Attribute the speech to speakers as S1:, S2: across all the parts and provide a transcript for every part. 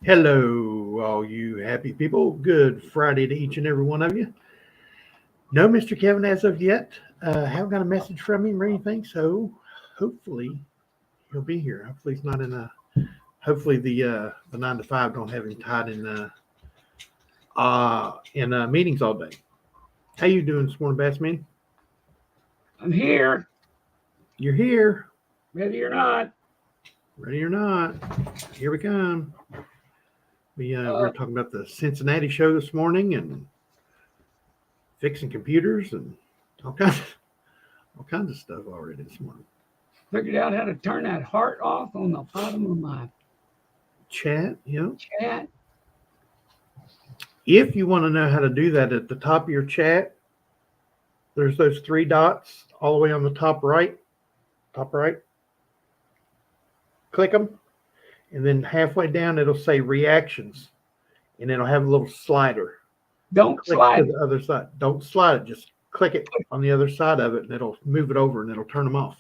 S1: Hello, all you happy people. Good Friday to each and every one of you. No, Mr. Kevin, as of yet, haven't got a message from him or anything. So hopefully he'll be here. Hopefully he's not in a. Hopefully the 9 to 5 don't have him tied in meetings all day. How you doing this morning, Bassman?
S2: I'm here,
S1: You're here,
S2: ready or not.
S1: ready or not. Here we come. We're
S2: Uh,
S1: talking about the Cincinnati show this morning and fixing computers and all kinds of stuff already this morning.
S2: Figured out how to turn that heart off on the bottom of my
S1: Chat,
S2: chat.
S1: if you want to know how to do that, at the top of your chat, there's those three dots all the way on the top right. Top right. Click them, and then halfway down it'll say reactions, and it'll have a little slider.
S2: Don't
S1: Click
S2: slide
S1: to
S2: it.
S1: the other side. Don't slide it. Just click it on the other side of it, and it'll move it over, and it'll turn them off.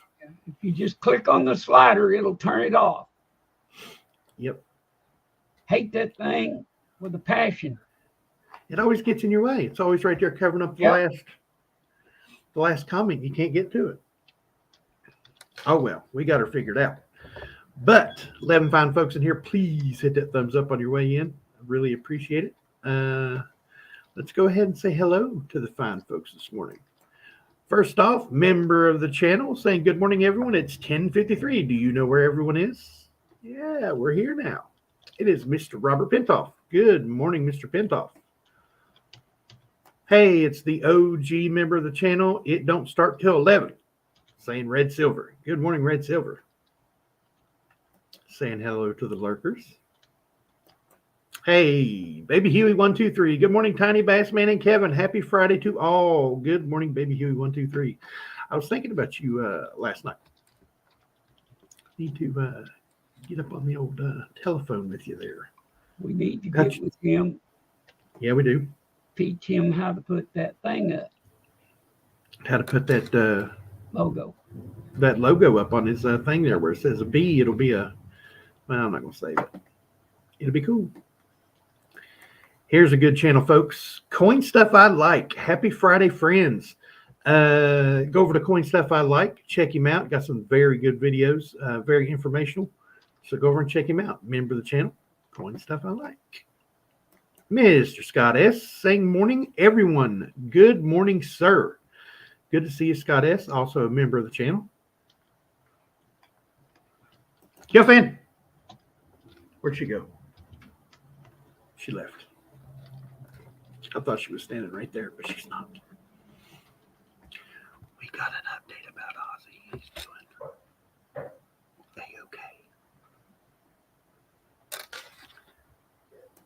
S2: If you just click on the slider, it'll turn it off.
S1: Yep.
S2: Hate that thing with a passion.
S1: It always gets in your way. It's always right there covering up the last comment. You can't get to it. Oh well, we got her figured out. But 11 fine folks in here, please hit that thumbs up on your way in. I really appreciate it. Let's go ahead and say hello to the fine folks this morning. First off, member of the channel saying good morning, everyone. It's 10:53. Do you know where everyone is? Yeah, we're here now. It is Mr. Robert Pintoff. Good morning, Mr. Pintoff. Hey, it's the OG member of the channel. It don't start till 11. Saying Red Silver. Good morning, Red Silver. Saying hello to the lurkers. Hey, Baby Huey 123. Good morning, Tiny Bassman and Kevin. Happy Friday to all. Good morning, Baby Huey 123. I was thinking about you last night. Need to get up on the old telephone with you there.
S2: We need to get with him.
S1: Yeah, we do.
S2: Teach him how to put that thing up.
S1: How to put that
S2: logo.
S1: That logo up on his thing there where it says a B. It'll be a. Well, I'm not gonna say it. It'll be cool. Here's a good channel, folks. Coin Stuff I Like. Happy Friday, friends. Go over to Coin Stuff I Like. Check him out. Got some very good videos, very informational. So go over and check him out. Member of the channel, Coin Stuff I Like. Mr. Scott S. saying morning, everyone. Good morning, sir. Good to see you, Scott S. Also a member of the channel. Yo, fan. Where'd she go? She left. I thought she was standing right there, but she's not. We got an update about Ozzy. He's doing A-okay.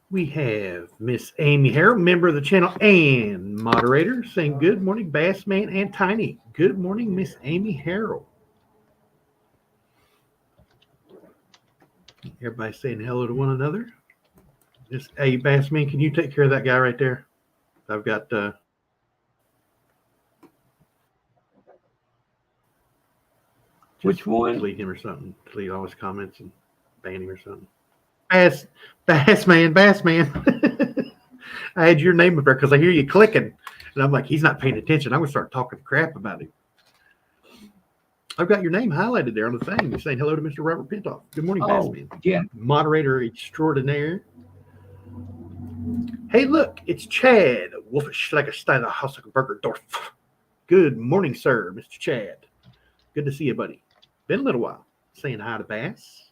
S1: We have Miss Amy Harrell, member of the channel and moderator, saying good morning, Bassman and Tiny. Good morning, Miss Amy Harrell. Everybody saying hello to one another. Hey, Bassman, can you take care of that guy right there? I've got
S2: which one?
S1: Delete him or something. Delete all his comments and ban him or something. Bassman. I had your name up there because I hear you clicking, and I'm like, he's not paying attention. I'm gonna start talking crap about him. I've got your name highlighted there on the thing. You're saying hello to Mr. Robert Pintoff. Good morning, Bassman.
S2: Yeah.
S1: Moderator extraordinaire. Hey, look, it's Chad Wolfish like a Steiner Hausbergerdorf. Good morning, sir, Mr. Chad. Good to see you, buddy. Been a little while. Saying hi to Bass.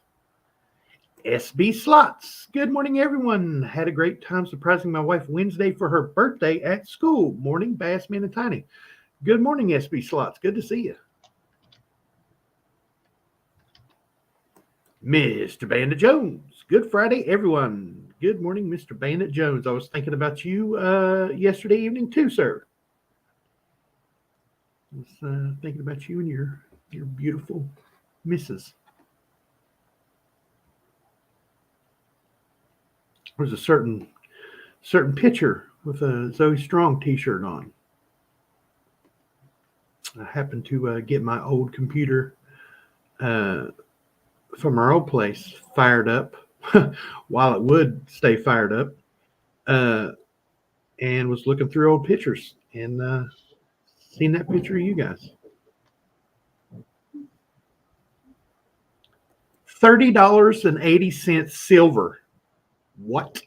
S1: SB Slots. Good morning, everyone. Had a great time surprising my wife Wednesday for her birthday at school. Morning, Bassman and Tiny. Good morning, SB Slots. Good to see you. Mr. Bandit Jones. Good Friday, everyone. Good morning, Mr. Bandit Jones. I was thinking about you yesterday evening too, sir. I was thinking about you and your beautiful missus. There's a certain picture with a Zoey Strong t-shirt on. I happened to get my old computer from our old place fired up while it would stay fired up, and was looking through old pictures and seen that picture of you guys. $30.80 silver. What?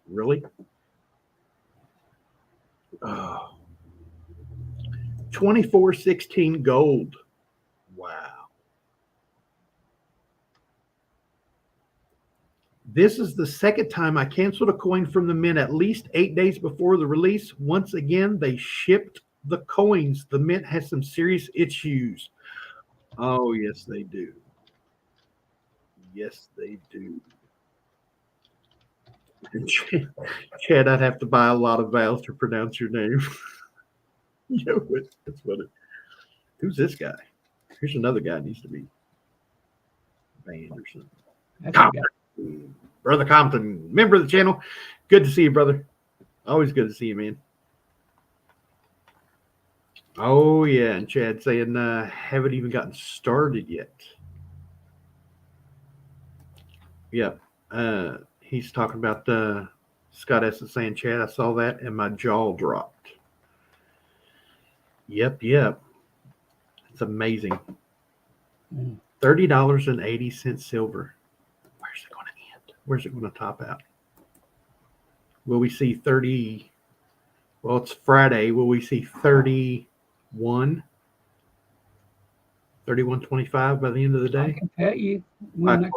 S1: Really? Oh. 24.16 gold. Wow. This is the second time I canceled a coin from the mint at least 8 days before the release. Once again, they shipped the coins. The mint has some serious issues. Oh, yes, they do. Yes, they do. Chad, I'd have to buy a lot of vowels to pronounce your name. Yo, that's funny. Who's this guy? Here's another guy that needs to be banned or something.
S2: That's a guy.
S1: Brother Compton, member of the channel. Good to see you, brother. Always good to see you, man. Oh, yeah. And Chad saying, haven't even gotten started yet. Yeah. He's talking about Scott S. is saying, Chad, I saw that and my jaw dropped. Yep. It's amazing. $30.80 silver. Where's it going to end? Where's it going to top out? Will we see 30? Well, it's Friday. Will we see 31? 31.25 by the end of the
S2: I
S1: day?
S2: can tell you when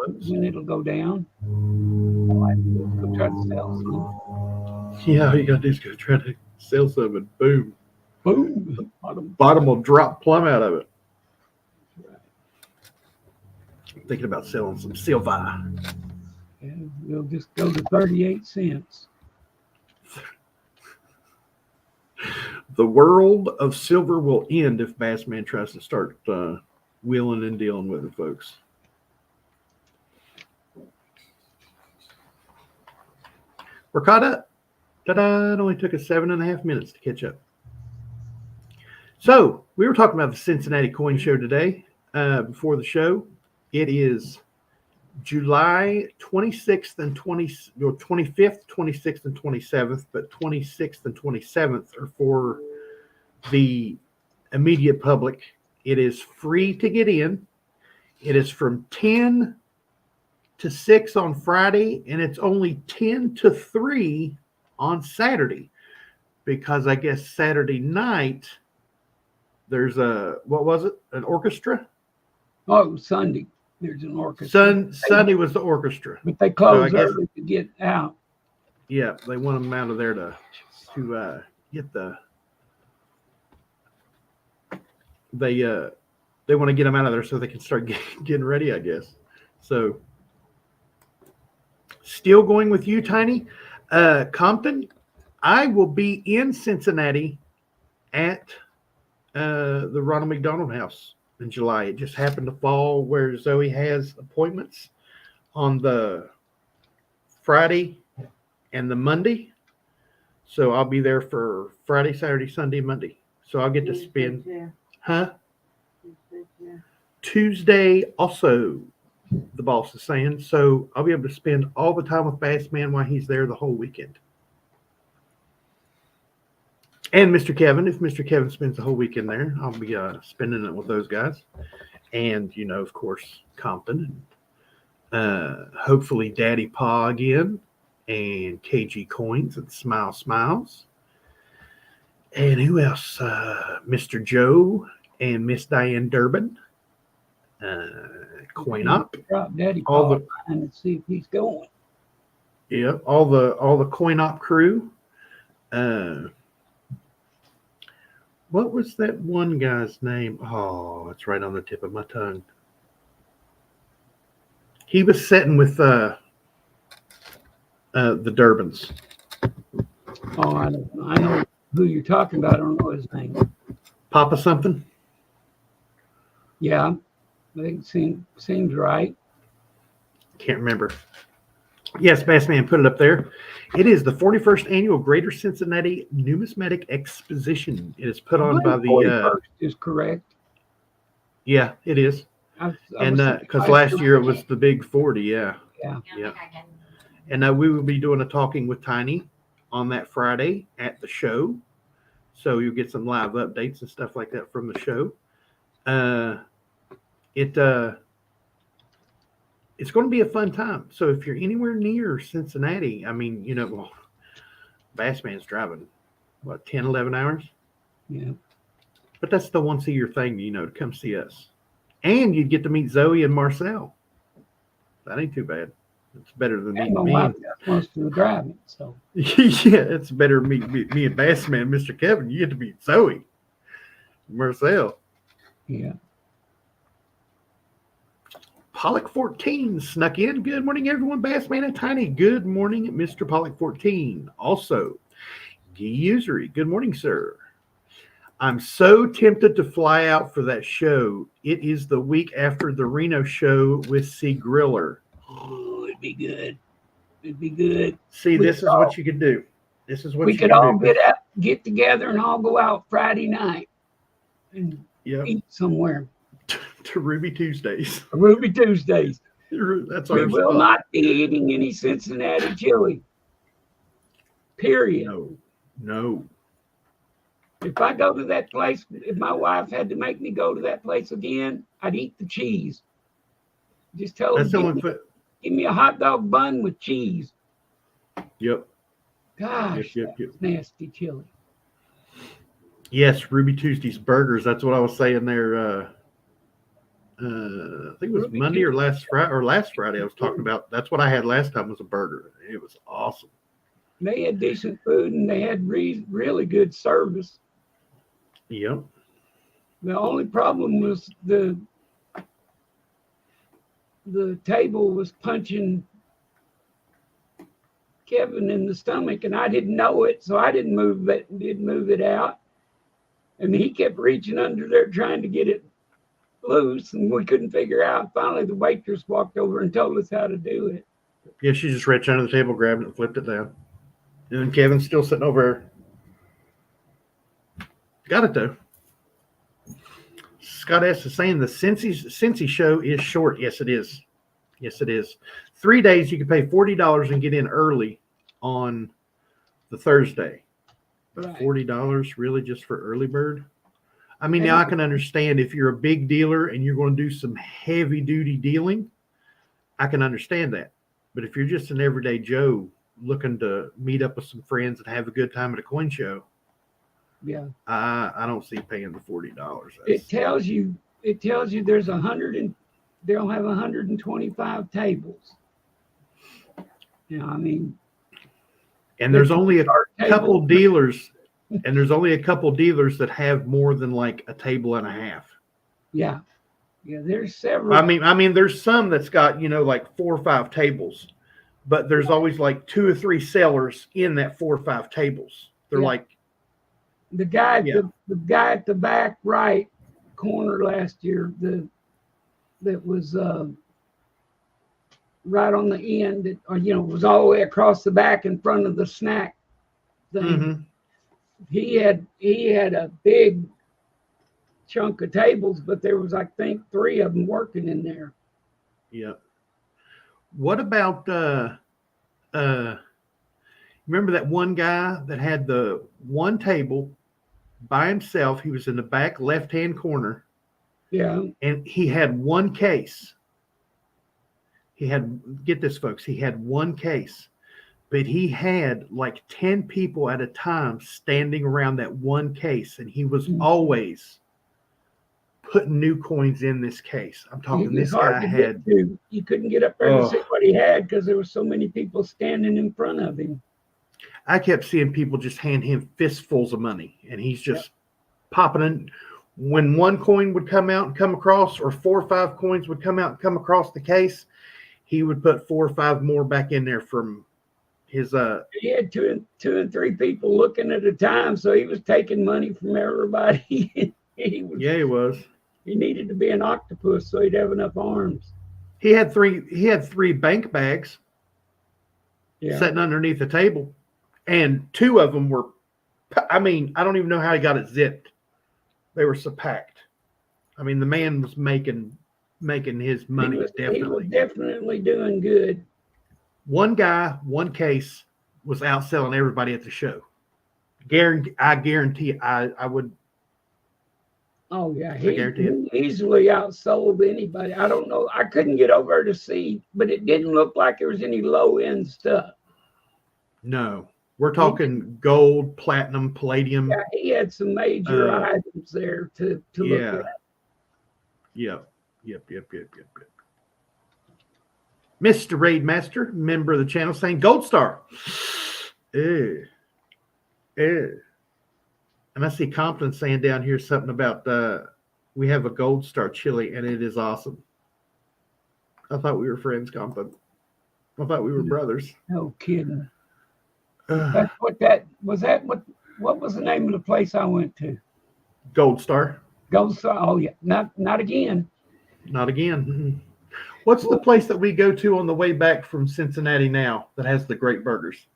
S2: it'll go down. Go try to sell some.
S1: Yeah, all you got to do is go try to sell some and boom.
S2: Boom.
S1: Bottom will drop plumb out of it. I'm thinking about selling some silver.
S2: Yeah, we'll just go to 38 cents.
S1: The world of silver will end if Bassman tries to start wheeling and dealing with it, folks. We're caught up. Ta-da! It only took us 7.5 minutes to catch up. So we were talking about the Cincinnati Coin Show today. Before the show, it is July 26th and 25th, 26th and 27th, but 26th and 27th are for the immediate public. It is free to get in. It is from 10 to 6 on Friday, and it's only 10 to 3 on Saturday, because I guess Saturday night there's an orchestra?
S2: Oh, Sunday. There's an orchestra.
S1: Sunday was the orchestra.
S2: But they closed early to get out.
S1: Yeah, they want them out of there to get the. They want to get them out of there so they can start getting ready, I guess. So, still going with you, Tiny. Compton, I will be in Cincinnati at the Ronald McDonald House in July. It just happened to fall where Zoey has appointments on the Friday and the Monday. So I'll be there for Friday, Saturday, Sunday, Monday. So I'll get to spend, Tuesday also, the boss is saying. So I'll be able to spend all the time with Bassman while he's there the whole weekend. And Mr. Kevin, if Mr. Kevin spends the whole weekend there, I'll be spending it with those guys. And, of course, Compton. Hopefully Daddy Pa again. And KG Coins and Smile Smiles. And who else? Mr. Joe and Miss Diane Durbin. Coin Up.
S2: Drop Daddy Pa and see if he's going.
S1: Yeah, all the Coin Op crew. What was that one guy's name? Oh, it's right on the tip of my tongue. He was sitting with the Durbins.
S2: Oh, I know who you're talking about. I don't know his name.
S1: Papa something?
S2: Yeah, I think it seems right.
S1: Can't remember. Yes, Bassman put it up there. It is the 41st annual Greater Cincinnati Numismatic Exposition. It is put on by the.
S2: 41st is correct.
S1: Yeah, it is. And because last year it was the big 40. Yeah. Yeah. And we will be doing a Talking with Tiny on that Friday at the show. So you'll get some live updates and stuff like that from the show. It's going to be a fun time. So if you're anywhere near Cincinnati, I mean, Bassman's driving, 10, 11 hours?
S2: Yeah.
S1: But that's the once a year thing, to come see us. And you'd get to meet Zoey and Marcel. That ain't too bad. It's better than meeting me.
S2: My wife got most of the driving, so.
S1: Yeah, it's better than me and Bassman, Mr. Kevin. You get to meet Zoey, Marcel.
S2: Yeah.
S1: Pollock 14 snuck in. Good morning, everyone. Bassman and Tiny. Good morning, Mr. Pollock 14. Also, Guy Usery. Good morning, sir. I'm so tempted to fly out for that show. It is the week after the Reno show with C. Griller.
S2: Oh, it'd be good. It'd be good.
S1: See, this is what you could do. This is what
S2: we could all get together and all go out Friday night and eat somewhere.
S1: To Ruby Tuesdays.
S2: Ruby Tuesdays.
S1: That's our
S2: We will not be eating any Cincinnati chili. Period.
S1: No.
S2: If I go to that place, if my wife had to make me go to that place again, I'd eat the cheese. Just tell her, give me a hot dog bun with cheese.
S1: Yep.
S2: Gosh,
S1: yep.
S2: Nasty chili.
S1: Yes, Ruby Tuesday's burgers. That's what I was saying there. I think it was Monday or last Friday I was talking about. That's what I had last time was a burger. It was awesome.
S2: They had decent food and they had really good service.
S1: Yep.
S2: The only problem was the table was punching Kevin in the stomach, and I didn't know it, so I didn't move it out. And he kept reaching under there trying to get it loose, and we couldn't figure out. Finally, the waitress walked over and told us how to do it.
S1: Yeah, she just reached under the table, grabbed it, and flipped it down. And then Kevin's still sitting over. Got it though. Scott S is saying the Cincy show is short. Yes, it is. Yes, it is. 3 days you can pay $40 and get in early on the Thursday. But
S2: Right.
S1: $40 really just for early bird? I mean, now I can understand if you're a big dealer and you're going to do some heavy duty dealing, I can understand that. But if you're just an everyday Joe looking to meet up with some friends and have a good time at a coin show,
S2: Yeah.
S1: I don't see paying the $40.
S2: It tells you there's they'll have 125 tables. Yeah, I mean,
S1: and there's only a couple dealers, that have more than like a table and a half.
S2: Yeah, there's several.
S1: I mean, there's some that's got like 4 or 5 tables, but there's always like 2 or 3 sellers in that 4 or 5 tables. They're like
S2: the guy at the back right corner last year, that was right on the end, that was all the way across the back in front of the snack thing.
S1: Mm-hmm.
S2: He had a big chunk of tables, but there was, I think, 3 of them working in there.
S1: Yeah. What about remember that one guy that had the one table by himself? He was in the back left-hand corner.
S2: Yeah.
S1: And he had one case. Get this, folks, he had one case, but he had like 10 people at a time standing around that one case, and he was always putting new coins in this case. I'm talking, this guy had.
S2: You couldn't get up there to see what he had because there were so many people standing in front of him.
S1: I kept seeing people just hand him fistfuls of money, and he's just popping in. When one coin would come out and come across, or 4 or 5 coins would come out and come across the case, he would put 4 or 5 more back in there from his.
S2: He had two and three people looking at a time, so he was taking money from everybody. He was. He needed to be an octopus so he'd have enough arms.
S1: He had 3 bank bags sitting underneath the table, and 2 of them were. I mean, I don't even know how he got it zipped. They were so packed. I mean, the man was making his money.
S2: He was definitely doing good.
S1: One guy, one case was outselling everybody at the show. I guarantee I would.
S2: Oh yeah,
S1: I
S2: he
S1: guarantee it.
S2: easily outsold anybody. I don't know. I couldn't get over there to see, but it didn't look like there was any low end stuff.
S1: No, we're talking gold, platinum, palladium.
S2: Yeah, he had some major items there to look at.
S1: Yep. Mr. Raid Master, member of the channel, saying Gold Star. And I see Compton saying down here something about we have a Gold Star chili and it is awesome. I thought we were friends, Compton. I thought we were brothers.
S2: No kidding. That's what that was. What was the name of the place I went to?
S1: Gold Star.
S2: Gold Star. Oh yeah, not again.
S1: Not again. What's the place that we go to on the way back from Cincinnati now that has the great burgers?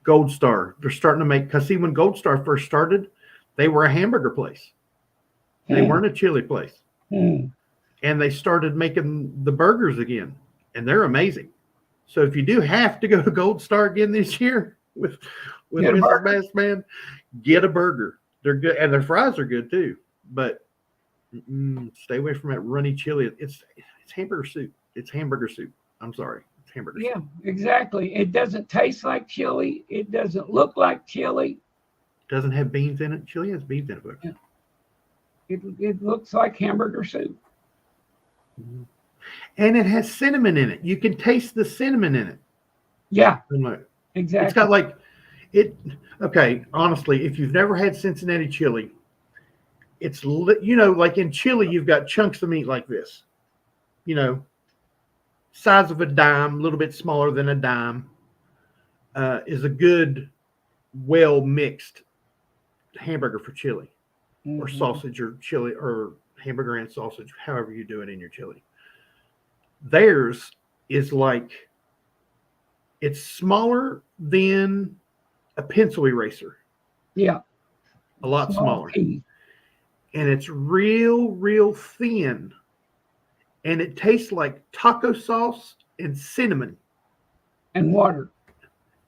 S1: Gold Star. They're starting to make, because see, when Gold Star first started, they were a hamburger place. They weren't a chili place. And they started making the burgers again, and they're amazing. So if you do have to go to Gold Star again this year with Mrs. Bassman, get a burger. They're good, and their fries are good too. But stay away from that runny chili. It's hamburger soup. It's hamburger soup. I'm sorry. It's hamburger soup.
S2: Yeah, exactly. It doesn't taste like chili. It doesn't look like chili.
S1: Doesn't have beans in it. Chili has beans in it.
S2: Yeah. It looks like hamburger soup.
S1: And it has cinnamon in it. You can taste the cinnamon in it.
S2: Yeah, exactly.
S1: It's got like it. Okay, honestly, if you've never had Cincinnati chili, it's like in chili, you've got chunks of meat like this, size of a dime, a little bit smaller than a dime, is a good, well mixed hamburger for chili, or sausage, or chili, or hamburger and sausage, however you do it in your chili. Theirs is like, it's smaller than a pencil eraser.
S2: Yeah.
S1: A lot smaller. And it's real thin. And it tastes like taco sauce and cinnamon.
S2: And water.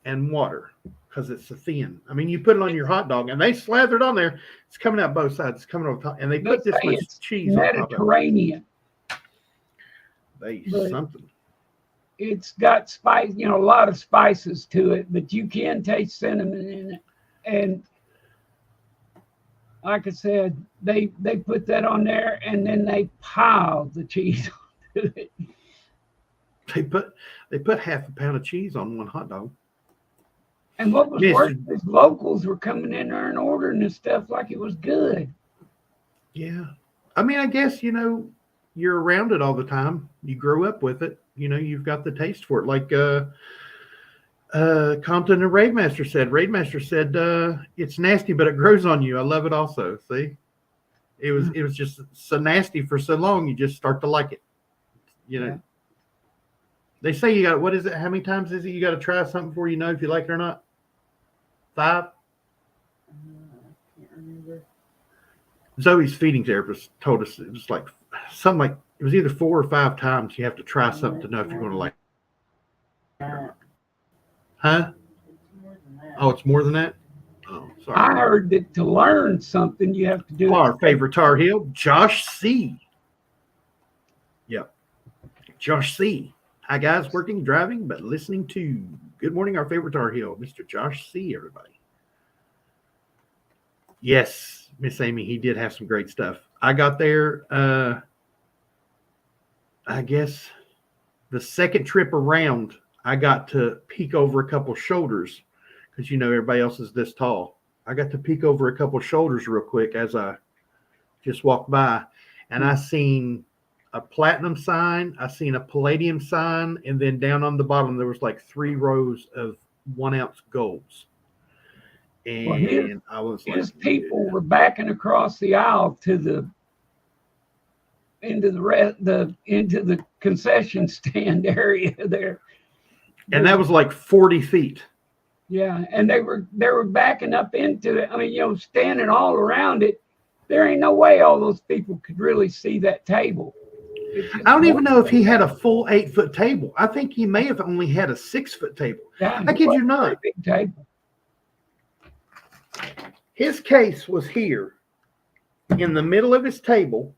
S1: Because it's so thin. I mean, you put it on your hot dog and they slather it on there. It's coming out both sides. It's coming over top. And they put this much cheese on top of it.
S2: Mediterranean.
S1: Something.
S2: It's got spice, a lot of spices to it, but you can taste cinnamon in it. And like I said, they put that on there and then they piled the cheese onto it.
S1: They put half a pound of cheese on one hot dog.
S2: And what was worse is locals were coming in there and ordering this stuff like it was good.
S1: Yeah. I mean, I guess, you're around it all the time. You grow up with it. You've got the taste for it. Like Compton and Raidmaster said. Raidmaster said, it's nasty, but it grows on you. I love it also. See? It was just so nasty for so long, you just start to like it.
S2: Yeah.
S1: They say you got, what is it? How many times is it you got to try something before you know if you like it or not? 5?
S3: I can't remember.
S1: Zoe's feeding therapist told us it was like something like, it was either 4 or 5 times you have to try something to know if you're going to like it. Huh?
S3: It's more than that.
S1: Oh, it's more than that? Oh, sorry.
S2: I heard that to learn something, you have to do
S1: Our favorite Tar Heel, Josh C. Yep. Josh C. Hi, guys. Working, driving, but listening to. Good morning, our favorite Tar Heel, Mr. Josh C., everybody. Yes, Miss Amy, he did have some great stuff. I got there, I guess, the second trip around, I got to peek over a couple shoulders because, everybody else is this tall. I got to peek over a couple shoulders real quick as I just walked by, and I seen a platinum sign, I seen a palladium sign, and then down on the bottom there was like 3 rows of 1-ounce golds. And I was like,
S2: his people were backing across the aisle into the concession stand area there.
S1: And that was like 40 feet.
S2: Yeah, and they were backing up into it. I mean, standing all around it. There ain't no way all those people could really see that table. It's just
S1: I don't even know if he
S2: one-
S1: had a full 8-foot table. I think he may have only had a 6-foot table.
S2: Yeah,
S1: I
S2: it
S1: kid
S2: was
S1: you
S2: a
S1: not.
S2: pretty big table.
S1: His case was here in the middle of his table.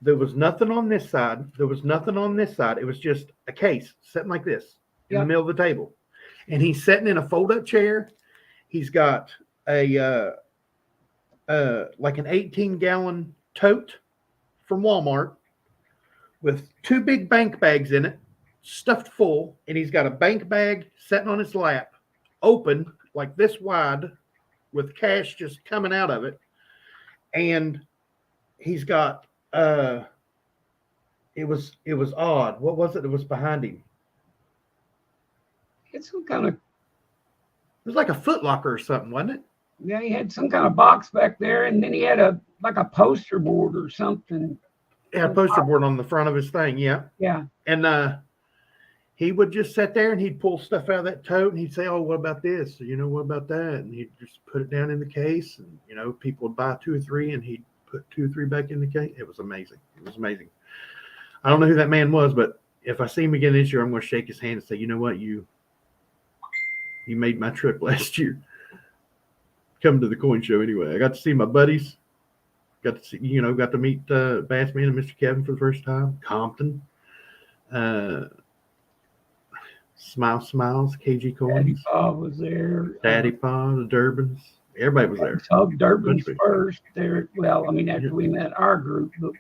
S1: There was nothing on this side. There was nothing on this side. It was just a case sitting like this in the
S2: Yep.
S1: middle of the table. And he's sitting in a fold-up chair. He's got a like an 18-gallon tote from Walmart with 2 big bank bags in it, stuffed full, and he's got a bank bag sitting on his lap, open like this wide, with cash just coming out of it. And he's got it was odd. What was it that was behind him?
S2: It's some kind of,
S1: It was like a Foot Locker or something, wasn't it?
S2: yeah, he had some kind of box back there, and then he had like a poster board or something.
S1: Yeah, a poster board on the front of his thing. Yeah.
S2: Yeah.
S1: And he would just sit there and he'd pull stuff out of that tote and he'd say, "Oh, what about this? What about that?" And he'd just put it down in the case. And, people would buy 2 or 3 and he'd put 2 or 3 back in the case. It was amazing. It was amazing. I don't know who that man was, but if I see him again this year, I'm going to shake his hand and say, "You know what? You made my trip last year. Come to the coin show anyway." I got to see my buddies. Got to see, got to meet Bassman and Mr. Kevin for the first time. Compton. Smiles, KG
S2: Daddy
S1: Coins,
S2: Pa was there.
S1: Daddy Pa, the Durbans. Everybody was there.
S2: So Durban's
S1: Country.
S2: first there. Well, I mean, after we met our group, but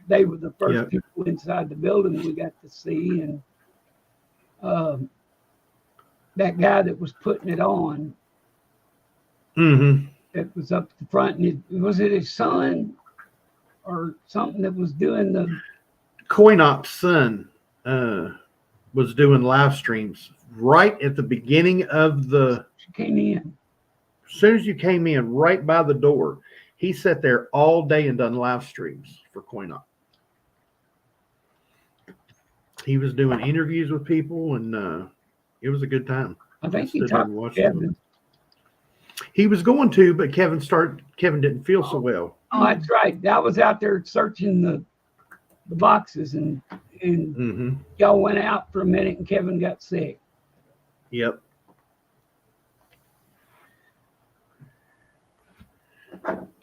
S2: they were the first
S1: Yeah.
S2: people inside the building we got to see. And that guy that was putting it on,
S1: Mm-hmm.
S2: that was up the front, and was it his son or something that was doing the
S1: Coinop's son was doing live streams right at the beginning of
S2: she came in.
S1: as soon as you came in, right by the door, he sat there all day and done live streams for Coinop. He was doing interviews with people, and it was a good time.
S2: I think he
S1: stood there
S2: talked
S1: and
S2: to
S1: watched
S2: Kevin.
S1: them. He was going to, but Kevin didn't feel so well.
S2: Oh, that's right. I was out there searching the boxes, and
S1: Mm-hmm.
S2: y'all went out for a minute, and Kevin got sick.
S1: Yep.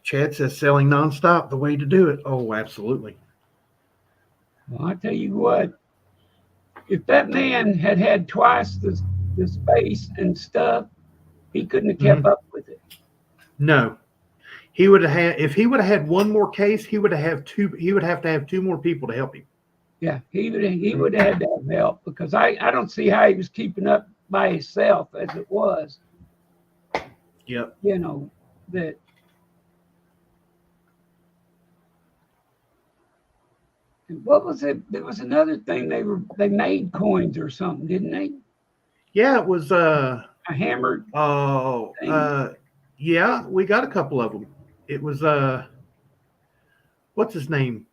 S1: Chad says selling nonstop, the way to do it. Oh, absolutely.
S2: Well, I tell you what, if that man had had twice the space and stuff, he couldn't have kept up with it.
S1: No, he would have had. If he would have had one more case, he would have to have 2 more people to help him.
S2: Yeah, he would have had to have help, because I don't see how he was keeping up by himself as it was.
S1: Yep.
S2: That. What was it? There was another thing they made coins or something, didn't they?
S1: Yeah, it was.
S2: A hammered.
S1: Yeah, we got a couple of them. It was what's his name?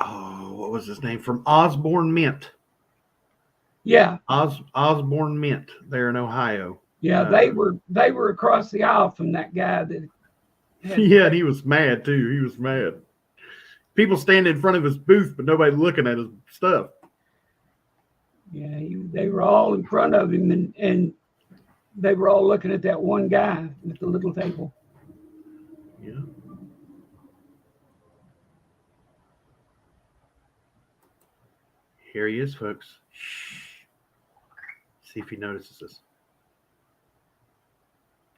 S1: Oh, what was his name? From Osborne Mint.
S2: Yeah.
S1: Osborne Mint there in Ohio.
S2: Yeah, they were across the aisle from that guy that.
S1: Yeah, and he was mad too. He was mad. People standing in front of his booth, but nobody looking at his stuff.
S2: Yeah, they were all in front of him, and they were all looking at that one guy at the little table.
S1: Yeah. Here he is, folks. Shh. See if he notices us.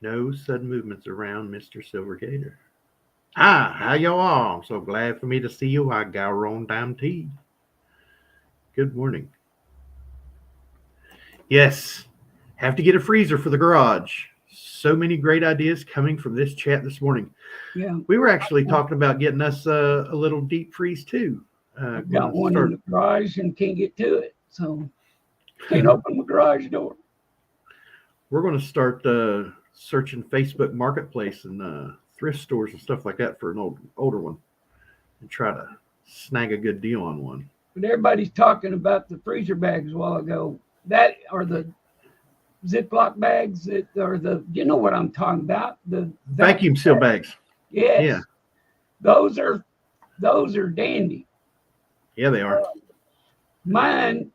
S1: No sudden movements around Mr. Silver Gator. Hi, how y'all are? I'm so glad for me to see you. I got on damn tea. Good morning. Yes, have to get a freezer for the garage. So many great ideas coming from this chat this morning.
S2: Yeah.
S1: We were actually talking about getting us a little deep freeze too.
S2: I've got one in the garage and can't get to it, so can't open the garage door.
S1: We're going to start searching Facebook Marketplace and thrift stores and stuff like that for an older one, and try to snag a good deal on one.
S2: But everybody's talking about the freezer bags a while ago. That are the Ziploc bags that are you know what I'm talking about? The
S1: Vacuum seal bags.
S2: Yes.
S1: Yeah.
S2: Those are those are dandy.
S1: Yeah, they are.
S2: Mine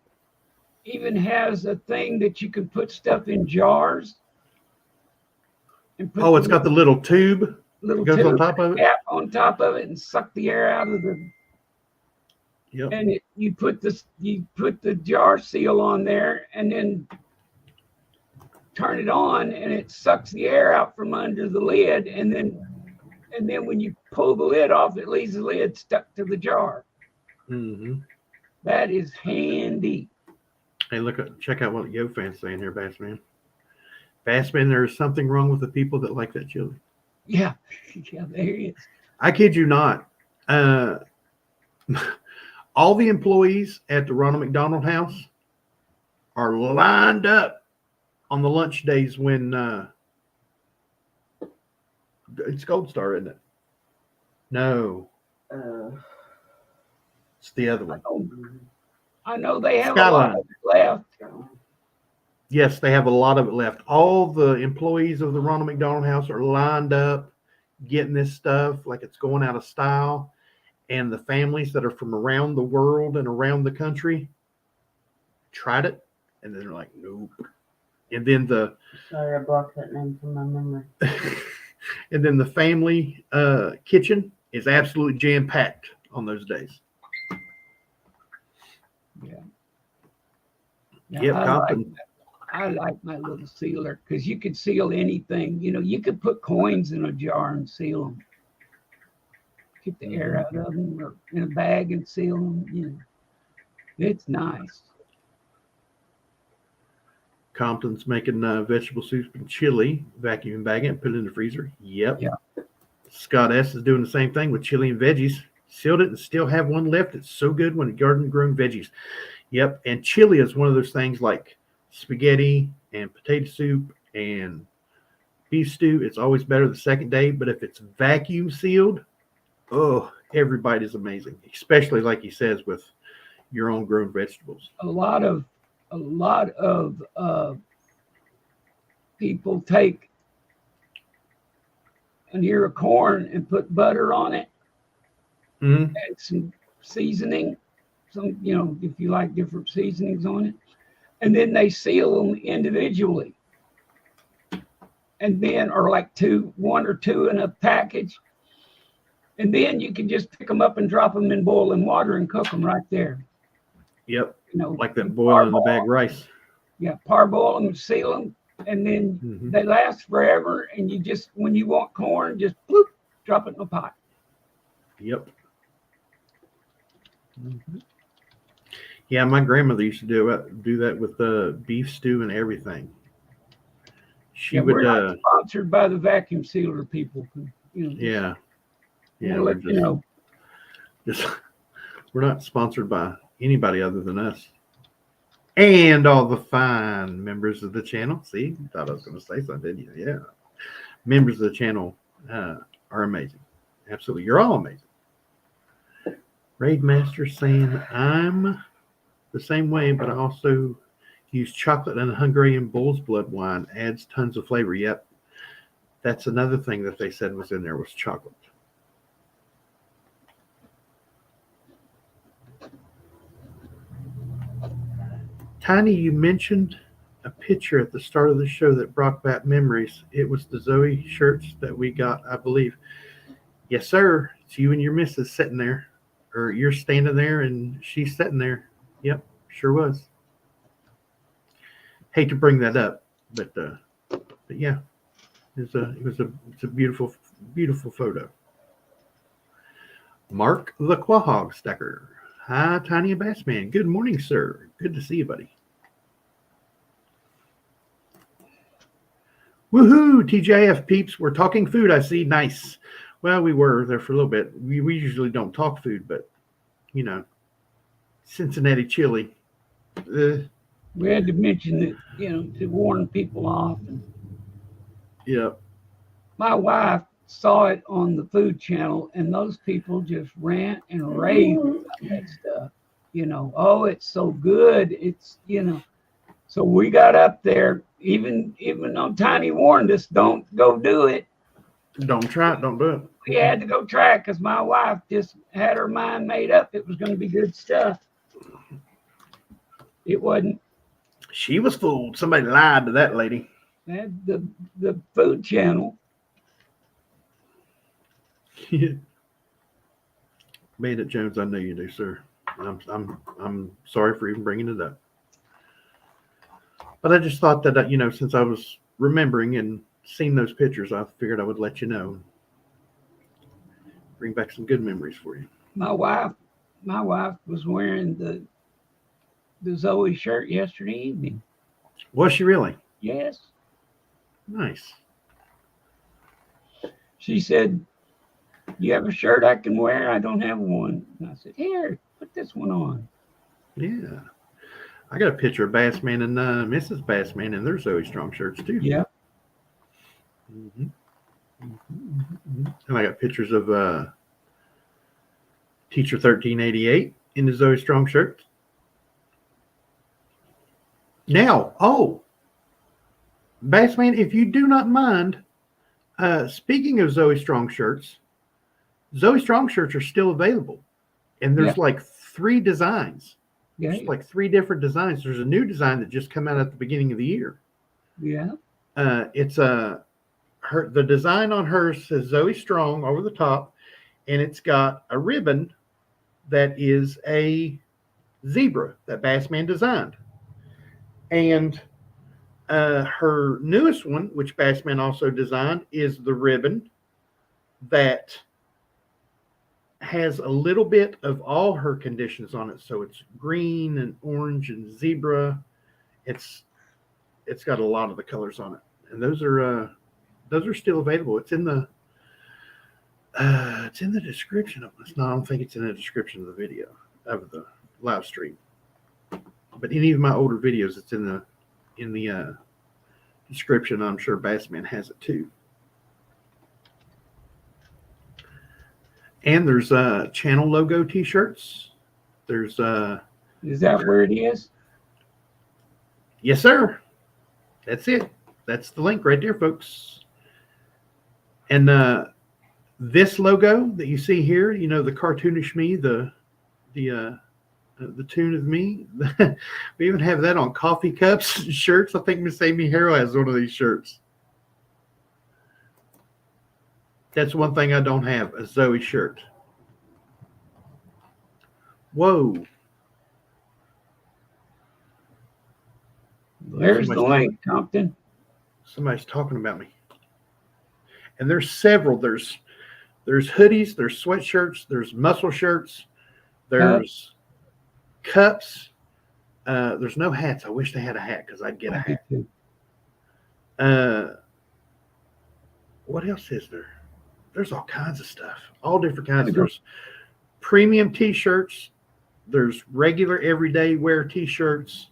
S2: even has a thing that you can put stuff in jars. And put
S1: Oh, it's got the little tube
S2: little
S1: that goes on
S2: tube
S1: top of it.
S2: cap on top of it and suck the air out of the.
S1: Yep.
S2: And you put the jar seal on there and then turn it on and it sucks the air out from under the lid, and then when you pull the lid off, it leaves the lid stuck to the jar.
S1: Mm-hmm.
S2: That is handy.
S1: Hey, check out what Yo Fan's saying here, Bassman. Bassman, there is something wrong with the people that like that chili.
S2: Yeah, yeah, there he is.
S1: I kid you not. All the employees at the Ronald McDonald House are lined up on the lunch days when it's Gold Star, isn't it? No, it's the other one.
S2: I know they have
S1: Skyline.
S2: a lot of it left.
S1: Yes, they have a lot of it left. All the employees of the Ronald McDonald House are lined up getting this stuff like it's going out of style. And the families that are from around the world and around the country tried it, and then they're like, nope. And then
S3: Sorry, I blocked that name from my memory.
S1: and then the family kitchen is absolutely jam-packed on those days.
S2: Yeah.
S1: Yep,
S2: I like my little sealer because you could seal anything. You know, you could put coins in a jar and seal them. Get the air out of them, or in a bag and seal them. You know, it's nice.
S1: Compton's making vegetable soup and chili, vacuum and bag it, and put it in the freezer. Yep.
S2: Yeah.
S1: Scott S is doing the same thing with chili and veggies. Sealed it and still have one left. It's so good when it's garden grown veggies. Yep. And chili is one of those things like spaghetti and potato soup and beef stew. It's always better the second day, but if it's vacuum sealed, oh, every bite is amazing, especially like he says with your own grown vegetables.
S2: A lot of people take an ear of corn and put butter on it,
S1: Mm-hmm.
S2: and some seasoning, if you like different seasonings on it, and then they seal them individually, and then or like one or two in a package, and then you can just pick them up and drop them in boiling water and cook them right there.
S1: Yep.
S2: You know,
S1: Like that boiling in the bag rice.
S2: Yeah, parboil them, seal them, and then they last forever. And you just, when you want corn, just bloop, drop it in a pot.
S1: Yep. Yeah, my grandmother used to do that with beef stew and everything. She would.
S2: We're not sponsored by the vacuum sealer people.
S1: Yeah. Yeah.
S2: We'll let you know.
S1: We're not sponsored by anybody other than us. And all the fine members of the channel. See, thought I was going to say something, didn't you? Yeah. Members of the channel are amazing. Absolutely. You're all amazing. Raid Master saying, I'm the same way, but I also use chocolate and Hungarian bull's blood wine. Adds tons of flavor. Yep. That's another thing that they said was in there was chocolate. Tiny, you mentioned a picture at the start of the show that brought back memories. It was the Zoey shirts that we got, I believe. Yes, sir. It's you and your missus sitting there. Or you're standing there and she's sitting there. Yep, sure was. Hate to bring that up, but yeah, it's a beautiful, beautiful photo. Mark the Quahog Stacker. Hi, Tiny and Bassman. Good morning, sir. Good to see you, buddy. Woohoo, TJF peeps. We're talking food, I see. Nice. Well, we were there for a little bit. We usually don't talk food, but, Cincinnati chili.
S2: We had to mention it, to warn people off.
S1: Yeah.
S2: My wife saw it on the Food Channel, and those people just rant and rave about that stuff. Oh, it's so good. It's, So we got up there, even though Tiny warned us, don't go do it.
S1: Don't try it. Don't do it.
S2: we had to go try it because my wife just had her mind made up. It was going to be good stuff. It wasn't.
S1: She was fooled. Somebody lied to that lady.
S2: Had the Food Channel.
S1: Bandit Jones, I know you do, sir. I'm sorry for even bringing it up. But I just thought that, since I was remembering and seeing those pictures, I figured I would let you know. Bring back some good memories for you.
S2: My wife was wearing the Zoey shirt yesterday evening.
S1: Was she really?
S2: Yes.
S1: Nice.
S2: She said, "You have a shirt I can wear? I don't have one." And I said, "Here, put this one on."
S1: Yeah. I got a picture of Bassman and Mrs. Bassman in their Zoe Strong shirts too.
S2: Yeah.
S1: Mm-hmm. And I got pictures of Teacher 1388 in the Zoe Strong shirt. Now, Bassman, if you do not mind, speaking of Zoe Strong shirts are still available. And there's like 3 designs.
S2: Yeah.
S1: There's like 3 different designs. There's a new design that just came out at the beginning of the year.
S2: Yeah.
S1: It's the design on hers says Zoe Strong over the top, and it's got a ribbon that is a zebra that Bassman designed. And her newest one, which Bassman also designed, is the ribbon that has a little bit of all her conditions on it. So it's green and orange and zebra. It's got a lot of the colors on it, and those are still available. It's in the description of this. No, I don't think it's in the description of the video of the live stream. But any of my older videos, it's in the description. I'm sure Bassman has it too. And there's channel logo T-shirts. There's
S2: Is that where it is?
S1: Yes, sir. That's it. That's the link right there, folks. And this logo that you see here, the cartoonish me, the tune of me. We even have that on coffee cups and shirts. I think Miss Amy Harrell has one of these shirts. That's one thing I don't have, a Zoe shirt. Whoa.
S2: There's the link, Compton.
S1: Somebody's talking about me. And there's several. There's hoodies, there's sweatshirts, there's muscle shirts, there's cups. There's no hats. I wish they had a hat because I'd get a hat. What else is there? There's all kinds of stuff, all different kinds. There's premium T-shirts. There's regular everyday wear T-shirts.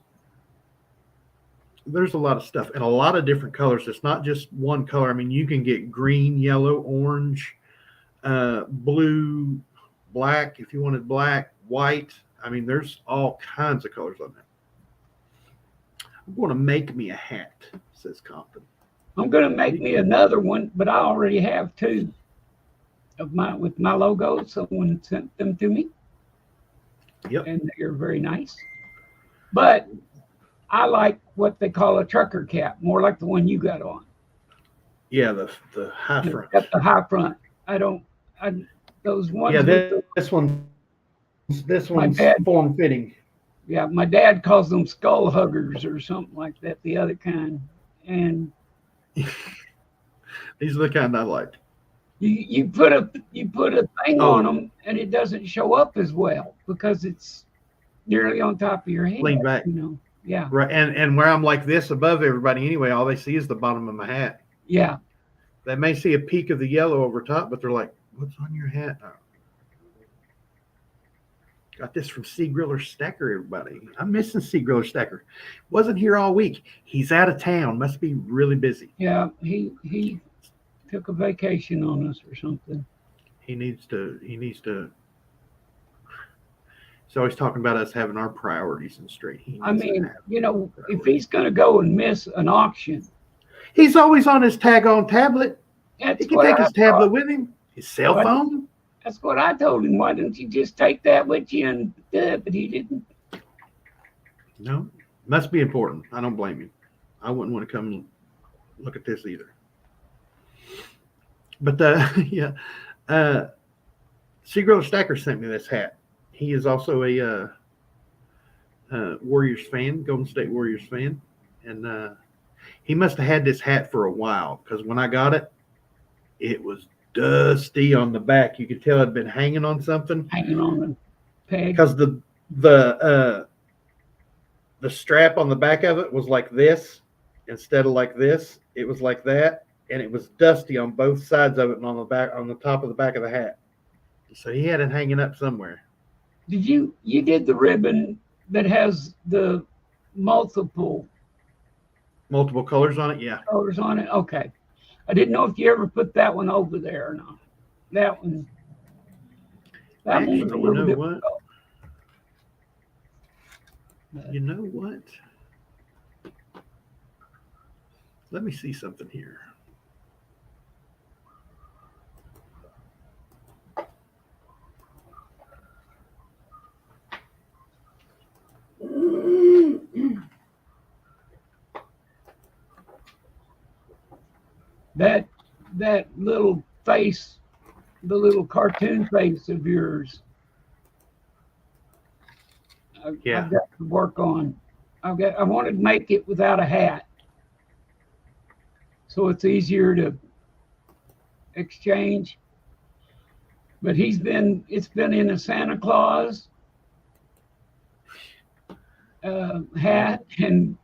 S1: There's a lot of stuff and a lot of different colors. It's not just one color. I mean, you can get green, yellow, orange, blue, black, if you wanted black, white. I mean, there's all kinds of colors on that. I'm going to make me a hat, says Compton.
S2: I'm going to make me another one, but I already have 2 with my logo. Someone sent them to me.
S1: Yep.
S2: And they're very nice. But I like what they call a trucker cap, more like the one you got on.
S1: Yeah, the high front.
S2: Got the high front. Those ones.
S1: Yeah, this one's form fitting.
S2: Yeah, my dad calls them skull huggers or something like that. The other kind, and
S1: these are the kind I like.
S2: You put a thing on them, and it doesn't show up as well because it's nearly on top of your head.
S1: Lean back.
S2: Yeah.
S1: Right, and where I'm like this above everybody anyway, all they see is the bottom of my hat.
S2: Yeah.
S1: They may see a peak of the yellow over top, but they're like, "What's on your hat?" Oh. Got this from C. Griller Stacker, everybody. I'm missing C. Griller Stacker. Wasn't here all week. He's out of town. Must be really busy.
S2: Yeah, he took a vacation on us or something.
S1: He needs to. He's always talking about us having our priorities in straight.
S2: I mean, if he's going to go and miss an auction.
S1: He's always on his tag-on tablet. He can take his tablet with him. His cell phone?
S2: That's what I told him. Why didn't you just take that with you and do it? But he didn't.
S1: No. Must be important. I don't blame you. I wouldn't want to come look at this either. But yeah. Seagrove Stacker sent me this hat. He is also a Warriors fan, Golden State Warriors fan. And he must have had this hat for a while, because when I got it, it was dusty on the back. You could tell it had been hanging on something.
S2: Hanging on the peg.
S1: Because the strap on the back of it was like this instead of like this. It was like that, and it was dusty on both sides of it and on the top of the back of the hat. So he had it hanging up somewhere.
S2: Did you did the ribbon that has the multiple
S1: colors on it? Yeah.
S2: colors on it? Okay. I didn't know if you ever put that one over there or not. That one. That
S1: Actually,
S2: one was a little
S1: you know what?
S2: difficult.
S1: You know what? Let me see something here.
S2: That little face, the little cartoon face of yours, I've got to work on. I wanted to make it without a hat, so it's easier to exchange. But it's been in a Santa Claus hat, and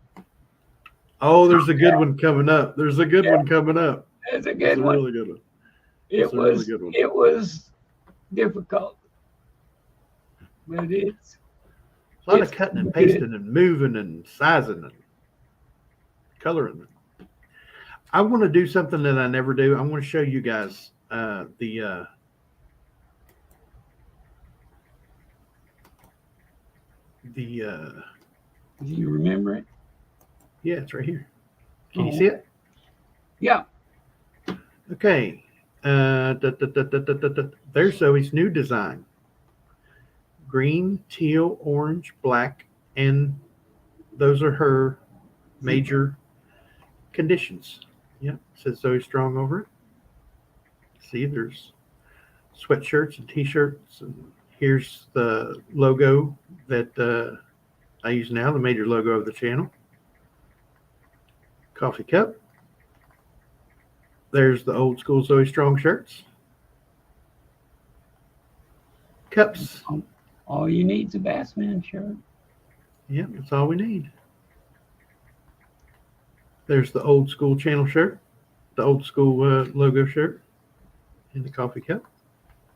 S1: oh, there's a good one coming up. There's a good one coming up.
S2: it's a good one.
S1: Really good one.
S2: It was difficult, but it's
S1: a lot of cutting and pasting and moving and sizing and coloring. I want to do something that I never do. I want to show you guys the
S2: do you remember it?
S1: Yeah, it's right here. Can you see it?
S2: Yeah.
S1: Okay. There's Zoe's new design. Green, teal, orange, black, and those are her major conditions. Yeah, it says Zoe Strong over it. See, there's sweatshirts and t-shirts, and here's the logo that I use now, the major logo of the channel. Coffee cup. There's the old school Zoe Strong shirts. Cups.
S2: All you need is a Bassman shirt.
S1: Yeah, that's all we need. There's the old school channel shirt, the old school logo shirt, and the coffee cup.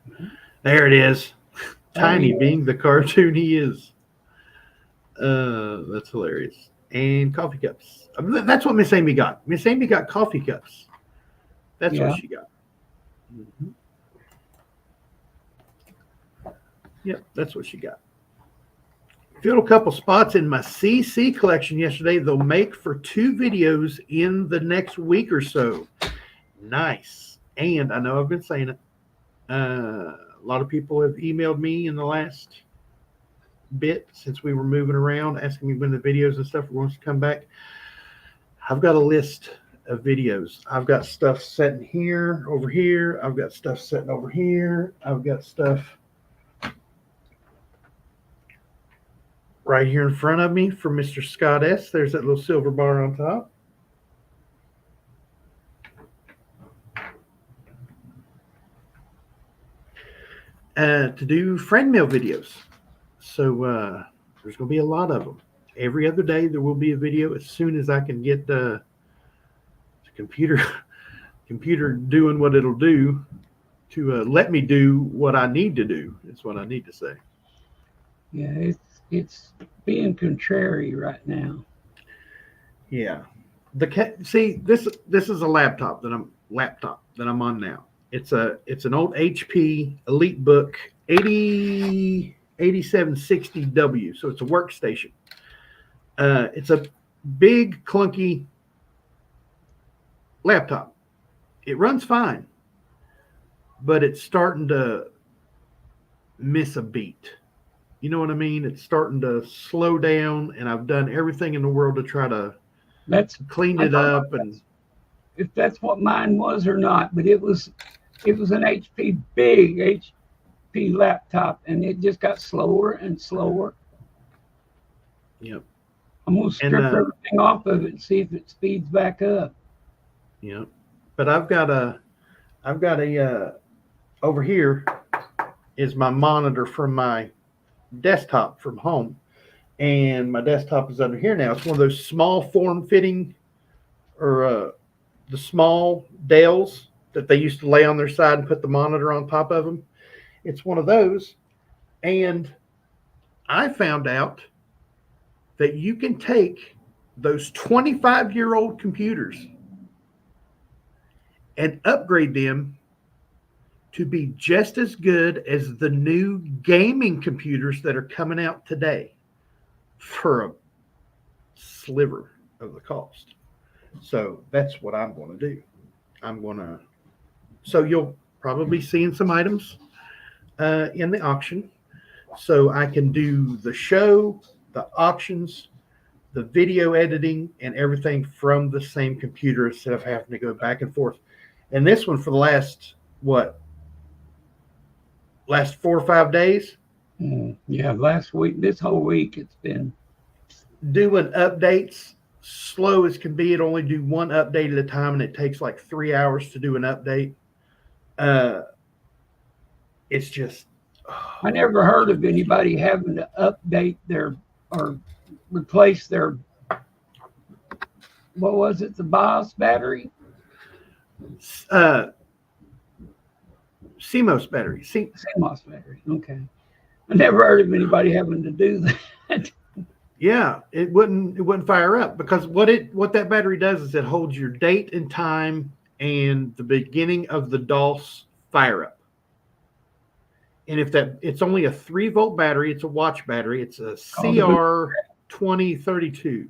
S1: Mm-hmm. There it is. Tiny being the cartoon he is. That's hilarious. And coffee cups. That's what Miss Amy got. Miss Amy got coffee cups. That's what she got. Mm-hmm. Yep, that's what she got. Filled a couple spots in my CC collection yesterday. They'll make for 2 videos in the next week or so. Nice. And I know I've been saying it. A lot of people have emailed me in the last bit since we were moving around, asking me when the videos and stuff were going to come back. I've got a list of videos. I've got stuff sitting here, over here. I've got stuff sitting over here. I've got stuff right here in front of me from Mr. Scott S. There's that little silver bar on top. To do friend mail videos. So there's going to be a lot of them. Every other day there will be a video as soon as I can get the computer doing what it'll do to let me do what I need to do. That's what I need to say.
S2: Yeah, it's being contrary right now. Yeah.
S1: See, this is a laptop that I'm on now. It's an old HP EliteBook 8760W. So it's a workstation. It's a big clunky laptop. It runs fine. but it's starting to miss a beat. You know what I mean? It's starting to slow down, and I've done everything in the world to try to
S2: That's
S1: clean
S2: I
S1: it
S2: don't know
S1: up. And
S2: if that's what mine was or not, but it was an HP, big HP laptop, and it just got slower and slower.
S1: yep,
S2: I'm gonna
S1: and
S2: strip everything off of it and see if it speeds back up.
S1: yep. But I've got a over here is my monitor from my desktop from home, and my desktop is under here now. It's one of those small form fitting or the small Dells that they used to lay on their side and put the monitor on top of them. It's one of those, and I found out that you can take those 25-year-old computers and upgrade them to be just as good as the new gaming computers that are coming out today for a sliver of the cost. So that's what I'm going to do. I'm going to, so you'll probably be seeing some items in the auction. So I can do the show, the auctions, the video editing, and everything from the same computer instead of having to go back and forth. And this one for the last 4 or 5 days,
S2: Yeah, last week, this whole week, it's been.
S1: doing updates slow as can be. It only do one update at a time, and it takes like 3 hours to do an update. It's just
S2: I never heard of anybody having to update their or replace their, what was it, the BIOS battery?
S1: CMOS battery.
S2: CMOS battery. Okay. I never heard of anybody having to do that.
S1: Yeah, it wouldn't fire up because what that battery does is it holds your date and time and the beginning of the DOS fire up. And if it's only a 3-volt battery, it's a watch battery. It's a CR2032.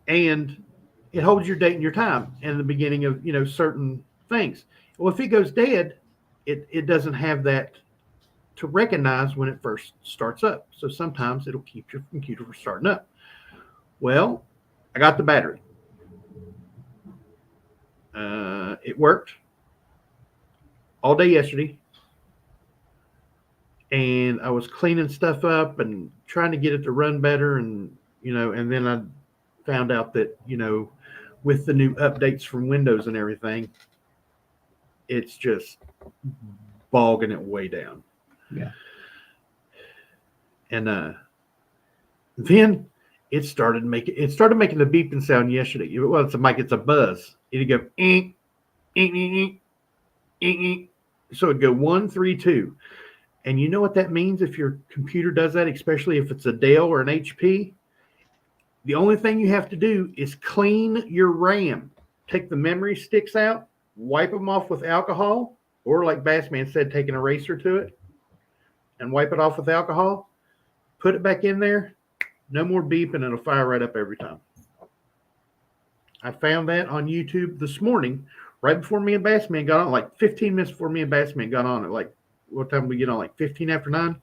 S1: And it holds your date and your time and the beginning of certain things. Well, if it goes dead, it doesn't have that to recognize when it first starts up. So sometimes it'll keep your computer from starting up. Well, I got the battery. It worked all day yesterday. And I was cleaning stuff up and trying to get it to run better. And then I found out that, with the new updates from Windows and everything, it's just bogging it way down.
S2: Yeah.
S1: And then it started making the beeping sound yesterday. Well, it's a buzz. It'd go ink, ink, ink, ink, ink. So it'd go 1, 3, 2. And you know what that means if your computer does that, especially if it's a Dell or an HP? The only thing you have to do is clean your RAM. Take the memory sticks out, wipe them off with alcohol, or like Bassman said, take an eraser to it and wipe it off with alcohol. Put it back in there. No more beep, and it'll fire right up every time. I found that on YouTube this morning, right before me and Bassman got on, like 15 minutes before me and Bassman got on. At like, what time did we get on? Like 15 after 9?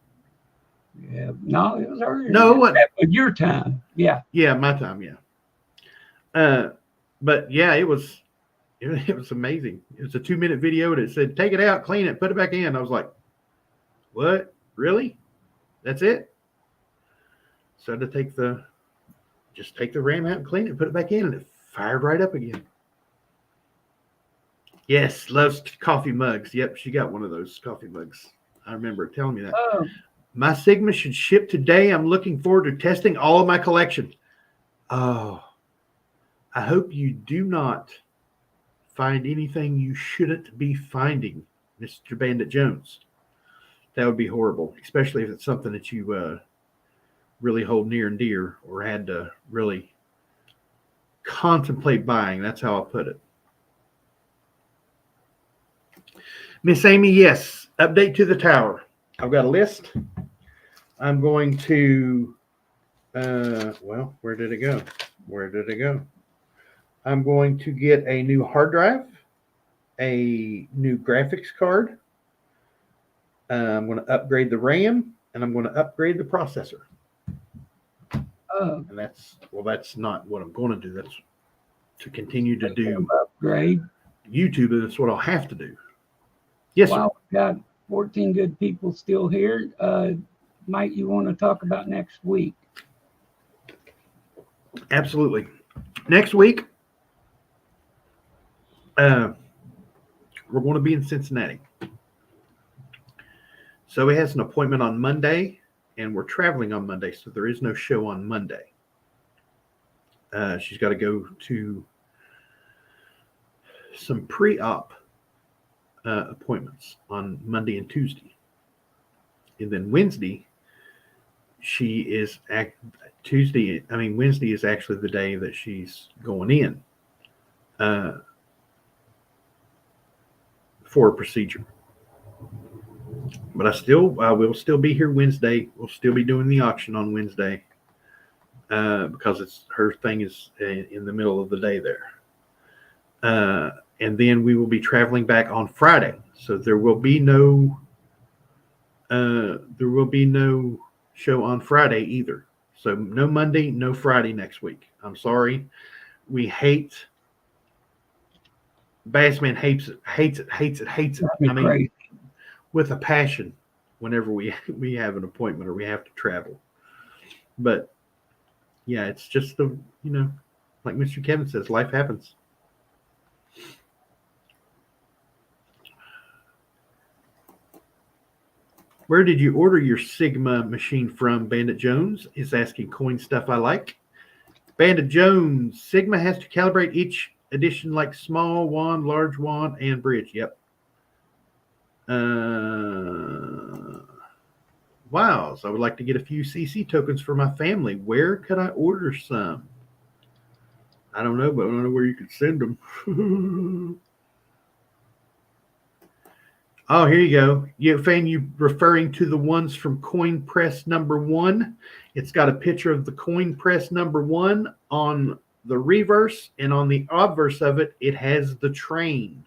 S2: Yeah. No, it was earlier.
S1: No, what?
S2: Your time. Yeah.
S1: Yeah, my time. Yeah. But yeah, it was amazing. It was a 2-minute video, and it said, "Take it out, clean it, put it back in." I was like, "What? Really? That's it?" So I had to take the RAM out and clean it, put it back in, and it fired right up again. Yes, loves coffee mugs. Yep, she got one of those coffee mugs. I remember her telling me that.
S2: Oh.
S1: My Sigma should ship today. I'm looking forward to testing all of my collection. Oh, I hope you do not find anything you shouldn't be finding, Mr. Bandit Jones. That would be horrible, especially if it's something that you really hold near and dear or had to really contemplate buying. That's how I'll put it. Miss Amy, yes, update to the tower. I've got a list. I'm going to, where did it go? I'm going to get a new hard drive, a new graphics card. I'm going to upgrade the RAM, and I'm going to upgrade the processor.
S2: Oh,
S1: And that's not what I'm going to do. That's to continue to do
S2: upgrade.
S1: YouTube, and that's what I'll have to do. Yes, sir.
S2: Wow, we've got 14 good people still here. Mike, you want to talk about next week?
S1: Absolutely. Next week, we're going to be in Cincinnati. So he has an appointment on Monday, and we're traveling on Monday, so there is no show on Monday. She's got to go to some pre-op appointments on Monday and Tuesday. And then Wednesday, Wednesday is actually the day that she's going in for a procedure. But I will still be here Wednesday. We'll still be doing the auction on Wednesday because her thing is in the middle of the day there. And then we will be traveling back on Friday. So there will be no show on Friday either. So no Monday, no Friday next week. I'm sorry. We hate Bassman hates it. I mean,
S2: Crazy.
S1: with a passion whenever we have an appointment or we have to travel. But yeah, it's just like Mr. Kevin says, life happens. Where did you order your Sigma machine from? Bandit Jones is asking. Coin stuff I like. Bandit Jones, Sigma has to calibrate each edition like small wand, large wand, and bridge. Yep. Wow. So I would like to get a few CC tokens for my family. Where could I order some? I don't know, but I don't know where you could send them. Oh, here you go. You referring to the ones from Coin Press number 1. It's got a picture of the Coin Press number 1 on the reverse, and on the obverse of it, it has the train.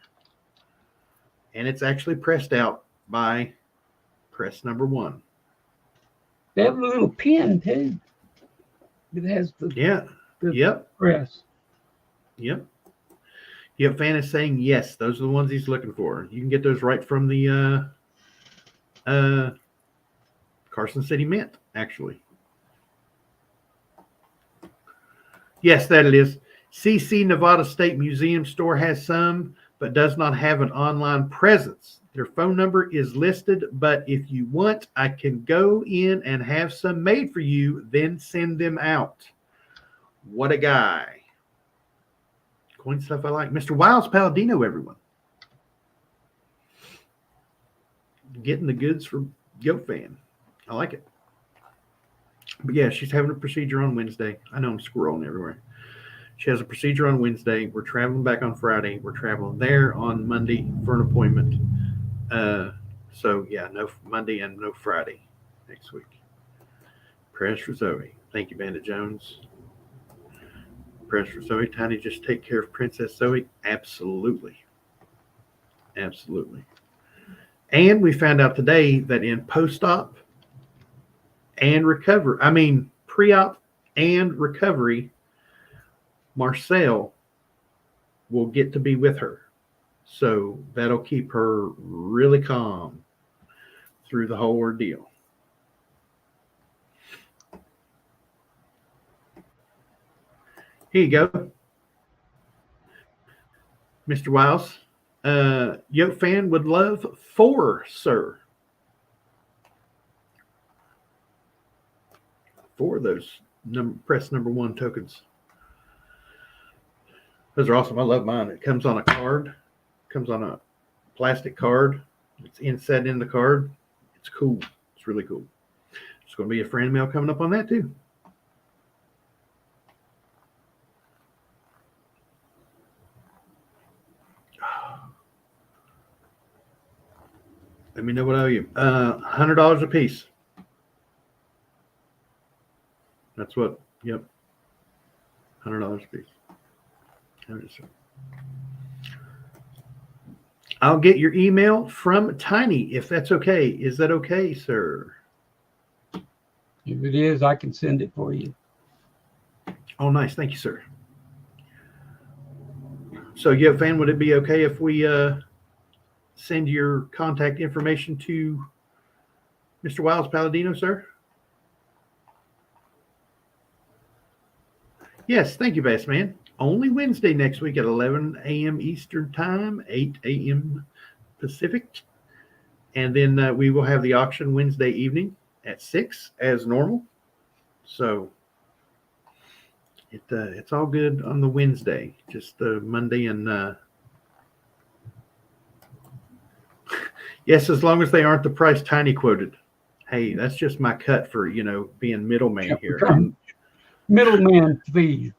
S1: And it's actually pressed out by press number 1.
S2: They have a little pin too. It has the press.
S1: Yep. Fan is saying yes. Those are the ones he's looking for. You can get those right from the Carson City Mint, actually. Yes, that it is. CC Nevada State Museum Store has some, but does not have an online presence. Their phone number is listed, but if you want, I can go in and have some made for you, then send them out. What a guy. Coin stuff I like. Mr. Wiles Palladino, everyone. Getting the goods from Goat Fan. I like it. But yeah, she's having a procedure on Wednesday. I know I'm squirreling everywhere. She has a procedure on Wednesday. We're traveling back on Friday. We're traveling there on Monday for an appointment. So yeah, no Monday and no Friday next week. Prayers for Zoey. Thank you, Bandit Jones. Prayers for Zoey. Tiny, just take care of Princess Zoey. Absolutely. And we found out today that in post-op and pre-op and recovery, Marcel will get to be with her. So that'll keep her really calm through the whole ordeal. Here you go. Mr. Wiles. Yoke Fan would love 4, sir. 4 of those press number 1 tokens. Those are awesome. I love mine. It comes on a card. Comes on a plastic card. It's inset in the card. It's cool. It's really cool. There's going to be a friend mail coming up on that too. Let me know what I owe you. $100 a piece. That's what. Yep. $100 a piece. I'll get your email from Tiny if that's okay. Is that okay, sir?
S2: If it is, I can send it for you.
S1: Oh, nice. Thank you, sir. So, yeah, Fan, would it be okay if we send your contact information to Mr. Wiles Palladino, sir? Yes, thank you, Bass Man. Only Wednesday next week at 11 a.m. Eastern Time, 8 a.m. Pacific. And then we will have the auction Wednesday evening at 6 as normal. So it's all good on the Wednesday, just Monday and yes, as long as they aren't the price Tiny quoted. Hey, that's just my cut for, being middleman here.
S2: Middleman fee.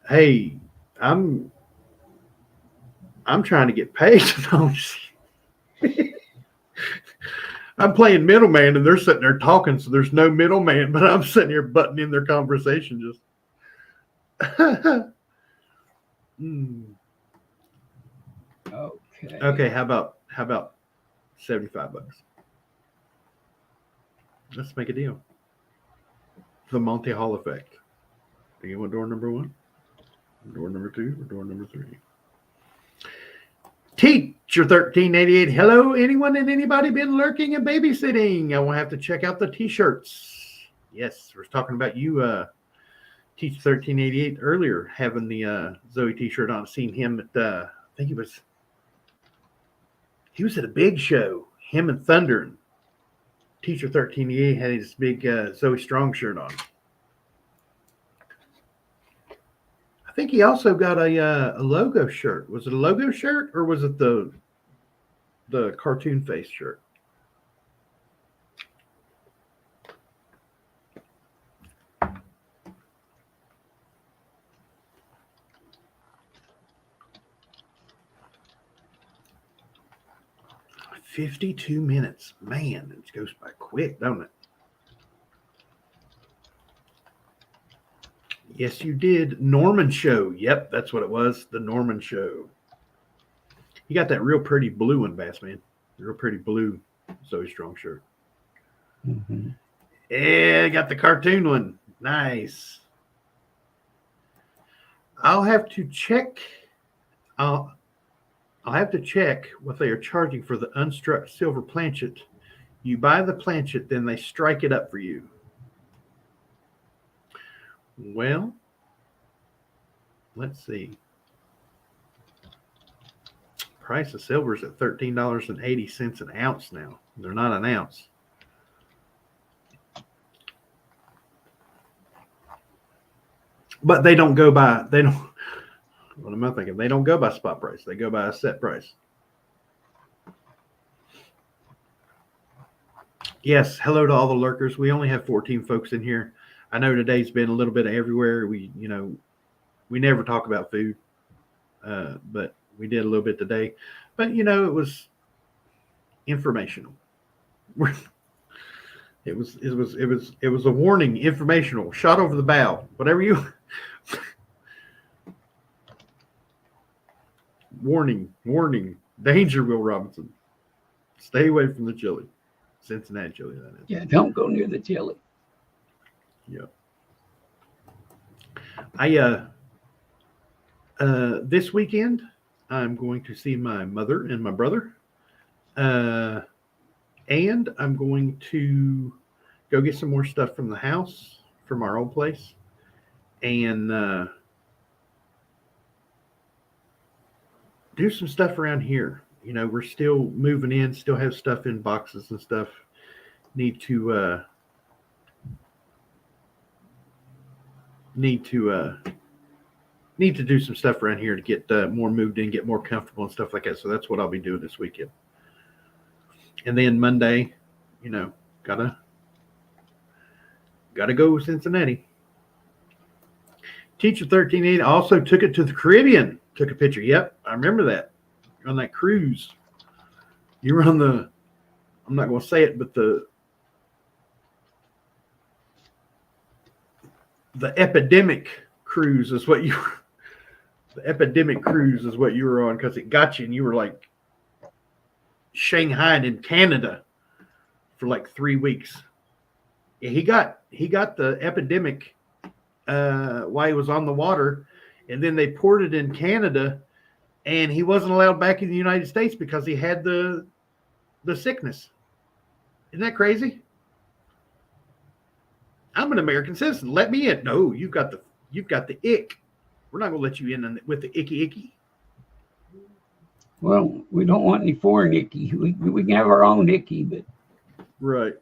S1: Hey, I'm trying to get paid. I'm playing middleman and they're sitting there talking, so there's no middleman, but I'm sitting here butting in their conversation just.
S2: Okay.
S1: Okay, how about $75? Let's make a deal. The Monte Hall effect. Do you want door number 1? Door number 2 or door number 3? Teacher 1388. Hello, anyone and anybody been lurking and babysitting? I will have to check out the t-shirts. Yes, we're talking about you, Teacher 1388 earlier, having the Zoey t-shirt on. Seen him at I think he was at a big show. Him and Thunder. And Teacher 1388 had his big Zoey Strong shirt on. I think he also got a logo shirt. Was it a logo shirt or was it the cartoon face shirt? $52 minutes. Man, it goes by quick, don't it? Yes, you did. Norman Show. Yep, that's what it was. The Norman Show. You got that real pretty blue one, Bassman. Real pretty blue Zoey Strong shirt.
S2: Mm-hmm.
S1: Yeah, got the cartoon one. Nice. I'll have to check. I'll have to check what they are charging for the unstruck silver planchet. You buy the planchet, then they strike it up for you. Well, let's see. Price of silver is at $13.80 an ounce now. They're not an ounce. But they don't go by, what am I thinking? They don't go by spot price. They go by a set price. Yes, hello to all the lurkers. We only have 14 folks in here. I know today's been a little bit of everywhere. We never talk about food, but we did a little bit today. But it was informational. It was a warning, informational, shot over the bow, whatever you. Warning, danger, Will Robinson. Stay away from the chili. Cincinnati chili, that is.
S2: Yeah, don't go near the chili.
S1: Yep. This weekend I'm going to see my mother and my brother. And I'm going to go get some more stuff from the house, from our old place. And do some stuff around here. We're still moving in, still have stuff in boxes and stuff. Need to do some stuff around here to get more moved in, get more comfortable and stuff like that. So that's what I'll be doing this weekend. And then Monday, gotta go to Cincinnati. Teacher 1380 also took it to the Caribbean. Took a picture. Yep, I remember that. On that cruise. You were on the, I'm not going to say it, but the epidemic cruise is what you were. The epidemic cruise is what you were on because it got you, and you were like Shanghai in Canada for like 3 weeks. Yeah, he got the epidemic while he was on the water, and then they poured it in Canada, and he wasn't allowed back in the United States because he had the sickness. Isn't that crazy? I'm an American citizen. Let me in. No, you've got the ick. We're not going to let you in with the icky.
S2: Well, we don't want any foreign icky. We can have our own icky, but
S1: Right.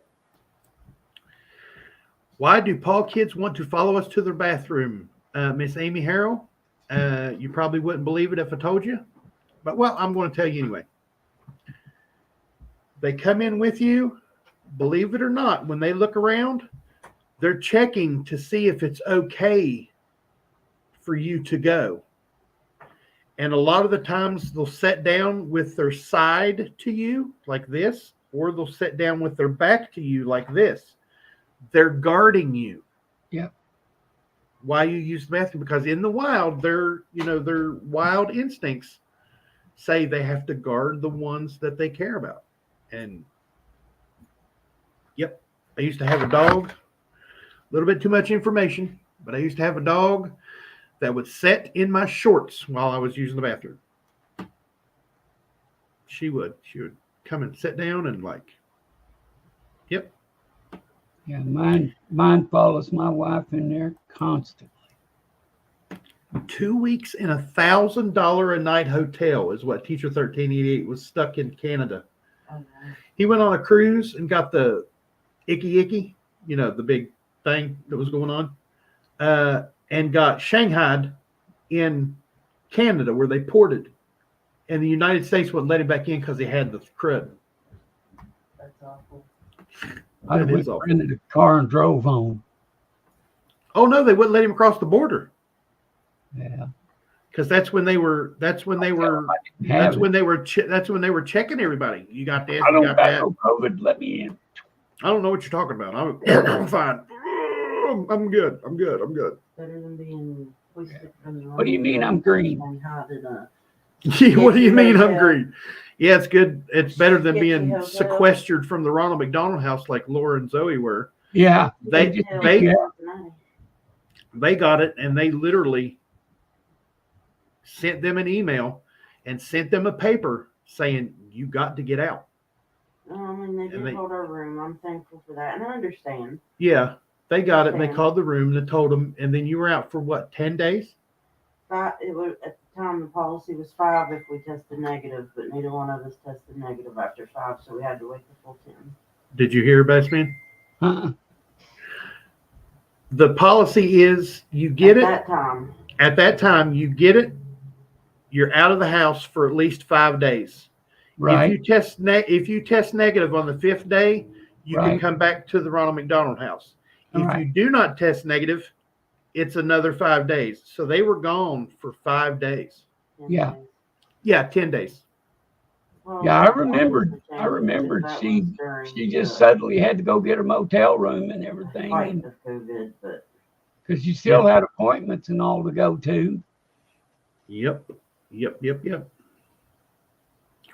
S1: Why do Paul kids want to follow us to their bathroom? Miss Amy Harrell, you probably wouldn't believe it if I told you. But, well, I'm going to tell you anyway. They come in with you, believe it or not, when they look around, they're checking to see if it's okay for you to go. And a lot of the times they'll sit down with their side to you like this, or they'll sit down with their back to you like this. They're guarding you.
S2: Yep.
S1: Why you use the bathroom? Because in the wild, their wild instincts say they have to guard the ones that they care about. And yep, I used to have a dog. A little bit too much information, but I used to have a dog that would sit in my shorts while I was using the bathroom. She would come and sit down and like, yep.
S2: yeah, mine follows my wife in there constantly.
S1: 2 weeks in $1,000 a night hotel is what Teacher 1388 was stuck in Canada.
S3: Okay.
S1: He went on a cruise and got the icky, the big thing that was going on, and got shanghaied in Canada where they ported. And the United States wouldn't let him back in because he had the crud.
S3: That's awful.
S2: I
S1: That
S2: went
S1: is awful.
S2: rented a car and drove home.
S1: Oh no, they wouldn't let him across the border
S2: Yeah.
S1: because that's when they were checking everybody. You got this,
S2: I
S1: you
S2: don't
S1: got
S2: got
S1: that.
S2: no COVID. Let me in.
S1: I don't know what you're talking about. I'm fine. I'm good.
S3: Better than being hoisted from the
S2: What do you mean I'm green?
S3: and hot in a
S1: What do you mean I'm
S3: hotel.
S1: green? Yeah, it's good. It's better than
S3: Sketchy
S1: being
S3: hotel.
S1: sequestered from the Ronald McDonald House like Laura and Zoe were.
S2: Yeah.
S1: They
S3: hotel
S1: they
S2: Yeah.
S3: night.
S1: they got it, and they literally sent them an email and sent them a paper saying you got to get out.
S3: I mean, they
S1: And
S3: did hold our room. I'm thankful for that, and I understand.
S1: Yeah, they got it. And they
S3: Okay.
S1: called the room and they told them, and then you were out for what, 10 days?
S3: It was at the time the policy was 5 if we tested negative, but neither one of us tested negative after 5, so we had to wait the full 10.
S1: Did you hear, Bassman?
S2: Uh-uh.
S1: The policy is you get
S3: at
S1: it
S3: that time.
S1: at that time. You get it. You're out of the house for at least 5 days.
S2: Right.
S1: If you test negative on the 5th day, you can
S2: Right.
S1: come back to the Ronald McDonald House.
S2: All
S1: If
S2: right.
S1: you do not test negative, it's another 5 days. So they were gone for 5 days.
S3: 10
S2: Yeah.
S3: days.
S1: Yeah, 10 days.
S3: Well,
S2: Yeah, I
S3: that was
S2: remembered.
S3: the
S2: I
S3: change,
S2: remembered
S3: that
S2: she
S3: was during
S2: she just
S3: the
S2: suddenly had to go get her motel room and
S3: height
S2: everything,
S3: of COVID, but
S2: because she still had appointments and all to go to.
S1: Yep.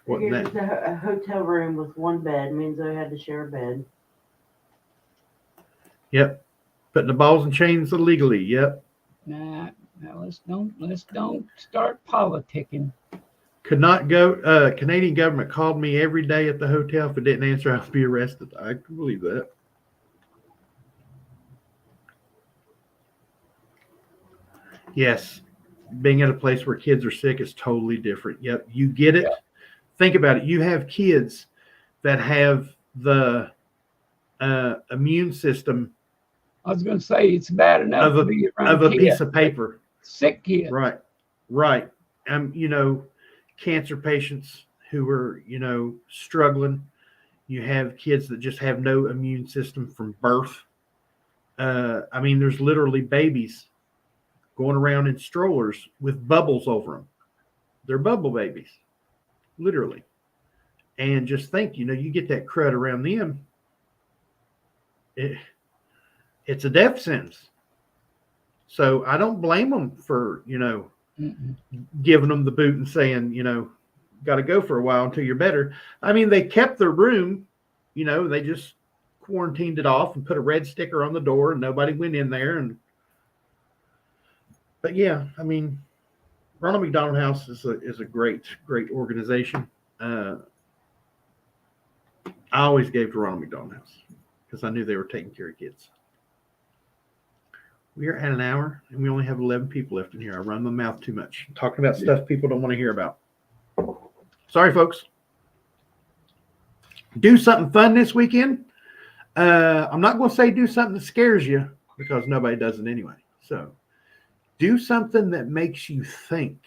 S1: Wasn't
S3: it was
S1: that?
S3: a hotel room with one bed. Me and Zoe had to share a bed.
S1: Yep. Putting the balls and chains illegally. Yep.
S2: Nah, now let's don't start politicking.
S1: Could not go. Canadian government called me every day at the hotel. If I didn't answer, I'd be arrested. I can believe that. Yes. Being at a place where kids are sick is totally different. Yep. You get it.
S2: Yeah.
S1: Think about it. You have kids that have the immune system
S2: I was going to say it's bad enough
S1: of
S2: to be around
S1: a
S2: kids,
S1: piece of paper.
S2: sick kids.
S1: Right. Cancer patients who are, struggling. You have kids that just have no immune system from birth. There's literally babies going around in strollers with bubbles over them. They're bubble babies, literally. And just think, you get that crud around them. It's a death sentence. So I don't blame them for, giving them the boot and saying, got to go for a while until you're better. I mean, they kept their room, they just quarantined it off and put a red sticker on the door and nobody went in there. But yeah, I mean, Ronald McDonald House is a great organization. I always gave to Ronald McDonald House because I knew they were taking care of kids. We are at an hour and we only have 11 people left in here. I run my mouth too much. I'm talking about stuff people don't want to hear about. Sorry, folks. Do something fun this weekend. I'm not going to say do something that scares you because nobody does it anyway. So do something that makes you think.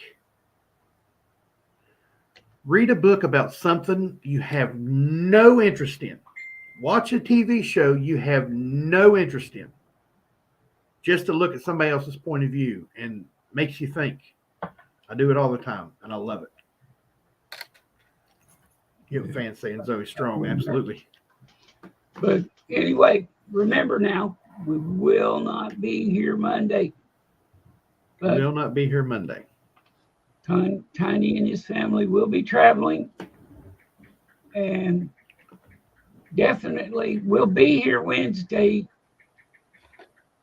S1: Read a book about something you have no interest in. Watch a TV show you have no interest in. Just to look at somebody else's point of view and makes you think. I do it all the time, and I love it. You have a fan saying Zoey strong, absolutely.
S2: But anyway, remember now, we will not be here Monday. But
S1: Will not be here Monday.
S2: Tiny and his family will be traveling, and definitely will be here Wednesday.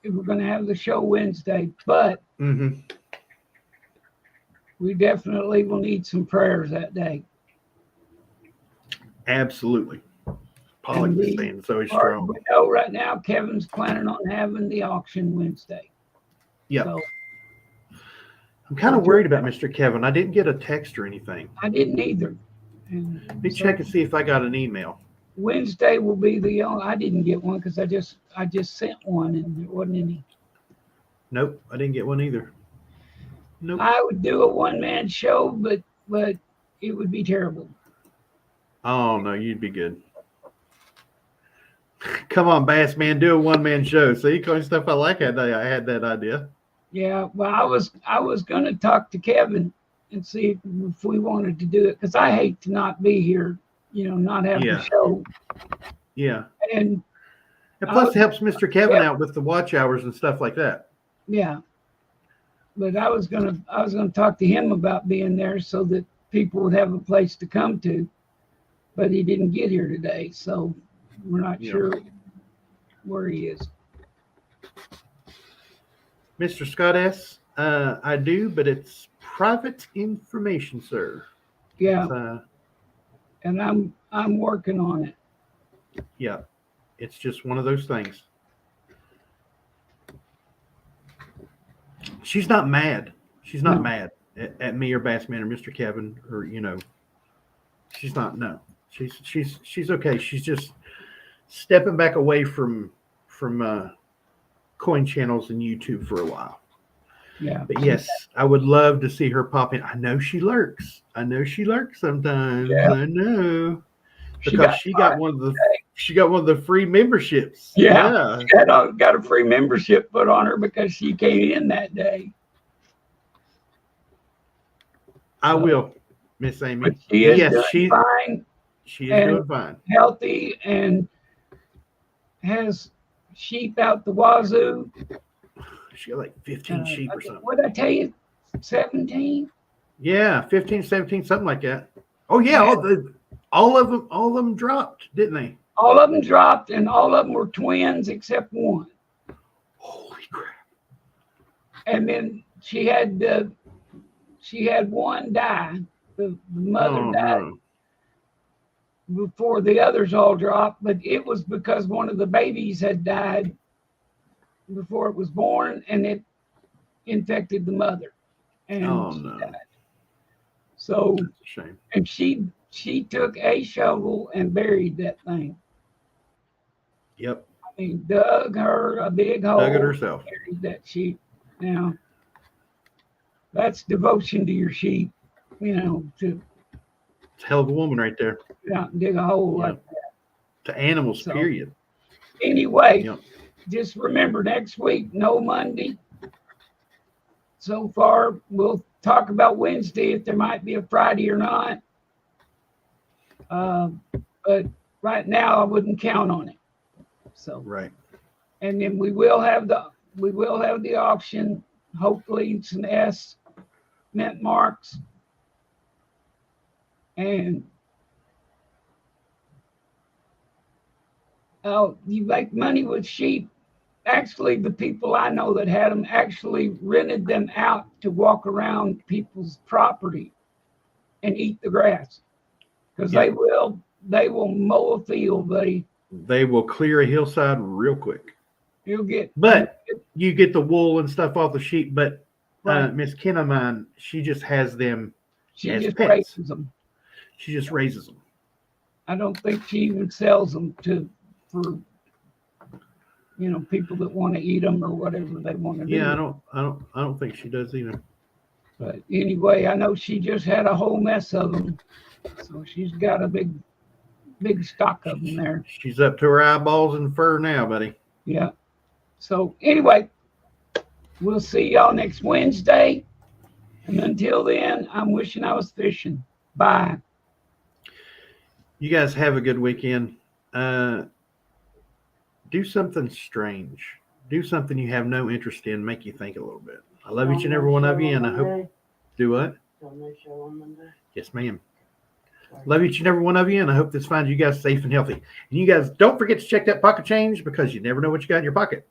S2: We're going to have the show Wednesday, but we definitely will need some prayers that day.
S1: Absolutely. Pollock is saying so strong.
S2: We know right now Kevin's planning on having the auction Wednesday.
S1: Yeah.
S2: So,
S1: I'm kind of worried about Mr. Kevin. I didn't get a text or anything.
S2: I didn't either.
S1: Let me check and see if I got an email.
S2: Wednesday will be the only. I didn't get one because I just sent one and there wasn't any.
S1: Nope, I didn't get one either. Nope.
S2: I would do a one-man show, but it would be terrible.
S1: Oh no, you'd be good. Come on, Bass Man, do a one-man show. See, kind of stuff I like that day. I had that idea.
S2: Yeah, well, I was going to talk to Kevin and see if we wanted to do it because I hate to not be here. Not have the show.
S1: Yeah.
S2: And
S1: plus it helps Mr. Kevin out with the watch hours and stuff like that.
S2: Yeah. But I was gonna talk to him about being there so that people would have a place to come to. But he didn't get here today, so we're not sure where he is.
S1: Mr. Scott S., I do, but it's private information, sir.
S2: Yeah. And I'm working on it.
S1: Yeah, it's just one of those things. She's not mad. She's not mad at me or Bassman or Mr. Kevin or She's not. No, she's okay. She's just stepping back away from coin channels and YouTube for a while.
S2: Yeah.
S1: But yes, I would love to see her pop in. I know she lurks. Sometimes.
S2: Yeah.
S1: I know. Because she got one of the free memberships.
S2: Yeah. She got a free membership put on her because she came in that day.
S1: I will, Miss Amy.
S2: But she is doing fine.
S1: She is doing fine.
S2: Healthy and has sheep out the wazoo.
S1: She got like 15 sheep or something.
S2: What did I tell you? 17?
S1: Yeah, 15, 17, something like that. Oh yeah, all of them dropped, didn't they?
S2: All of them dropped, and all of them were twins except one.
S1: Holy crap!
S2: And then she had one die. The mother died before the others all dropped, but it was because one of the babies had died before it was born, and it infected the mother. And she died. So,
S1: that's a shame.
S2: And she took a shovel and buried that thing.
S1: Yep.
S2: I mean, dug her a big hole.
S1: Dug it herself.
S2: Buried that sheep. Now, that's devotion to your sheep, to.
S1: It's a hell of a woman right there.
S2: Dig a hole like that.
S1: To animals, period.
S2: Anyway, just remember next week, no Monday. So far, we'll talk about Wednesday if there might be a Friday or not. But right now, I wouldn't count on it. So
S1: right.
S2: And then we will have the auction. Hopefully, it's an S. mint marks. And you make money with sheep. Actually, the people I know that had them actually rented them out to walk around people's property and eat the grass, because
S1: Yeah.
S2: they will mow a field, buddy.
S1: They will clear a hillside real quick.
S2: You'll get,
S1: But you get the wool and stuff off the sheep. But
S2: right.
S1: Miss Ken of mine, she just has them
S2: She
S1: as
S2: just
S1: pets.
S2: raises them.
S1: She just raises them.
S2: I don't think she even sells them for people that want to eat them or whatever they want to do.
S1: Yeah, I don't think she does either.
S2: But anyway, I know she just had a whole mess of them, so she's got a big stock of them there.
S1: She's up to her eyeballs in fur now, buddy.
S2: Yeah. So anyway, we'll see y'all next Wednesday. And until then, I'm wishing I was fishing. Bye.
S1: You guys have a good weekend. Do something strange. Do something you have no interest in. Make you think a little bit. I love each and every one of you, and I hope. Do what?
S3: No show on Monday.
S1: Yes, ma'am. Love each and every one of you, and I hope this finds you guys safe and healthy. And you guys don't forget to check that pocket change, because you never know what you got in your pocket.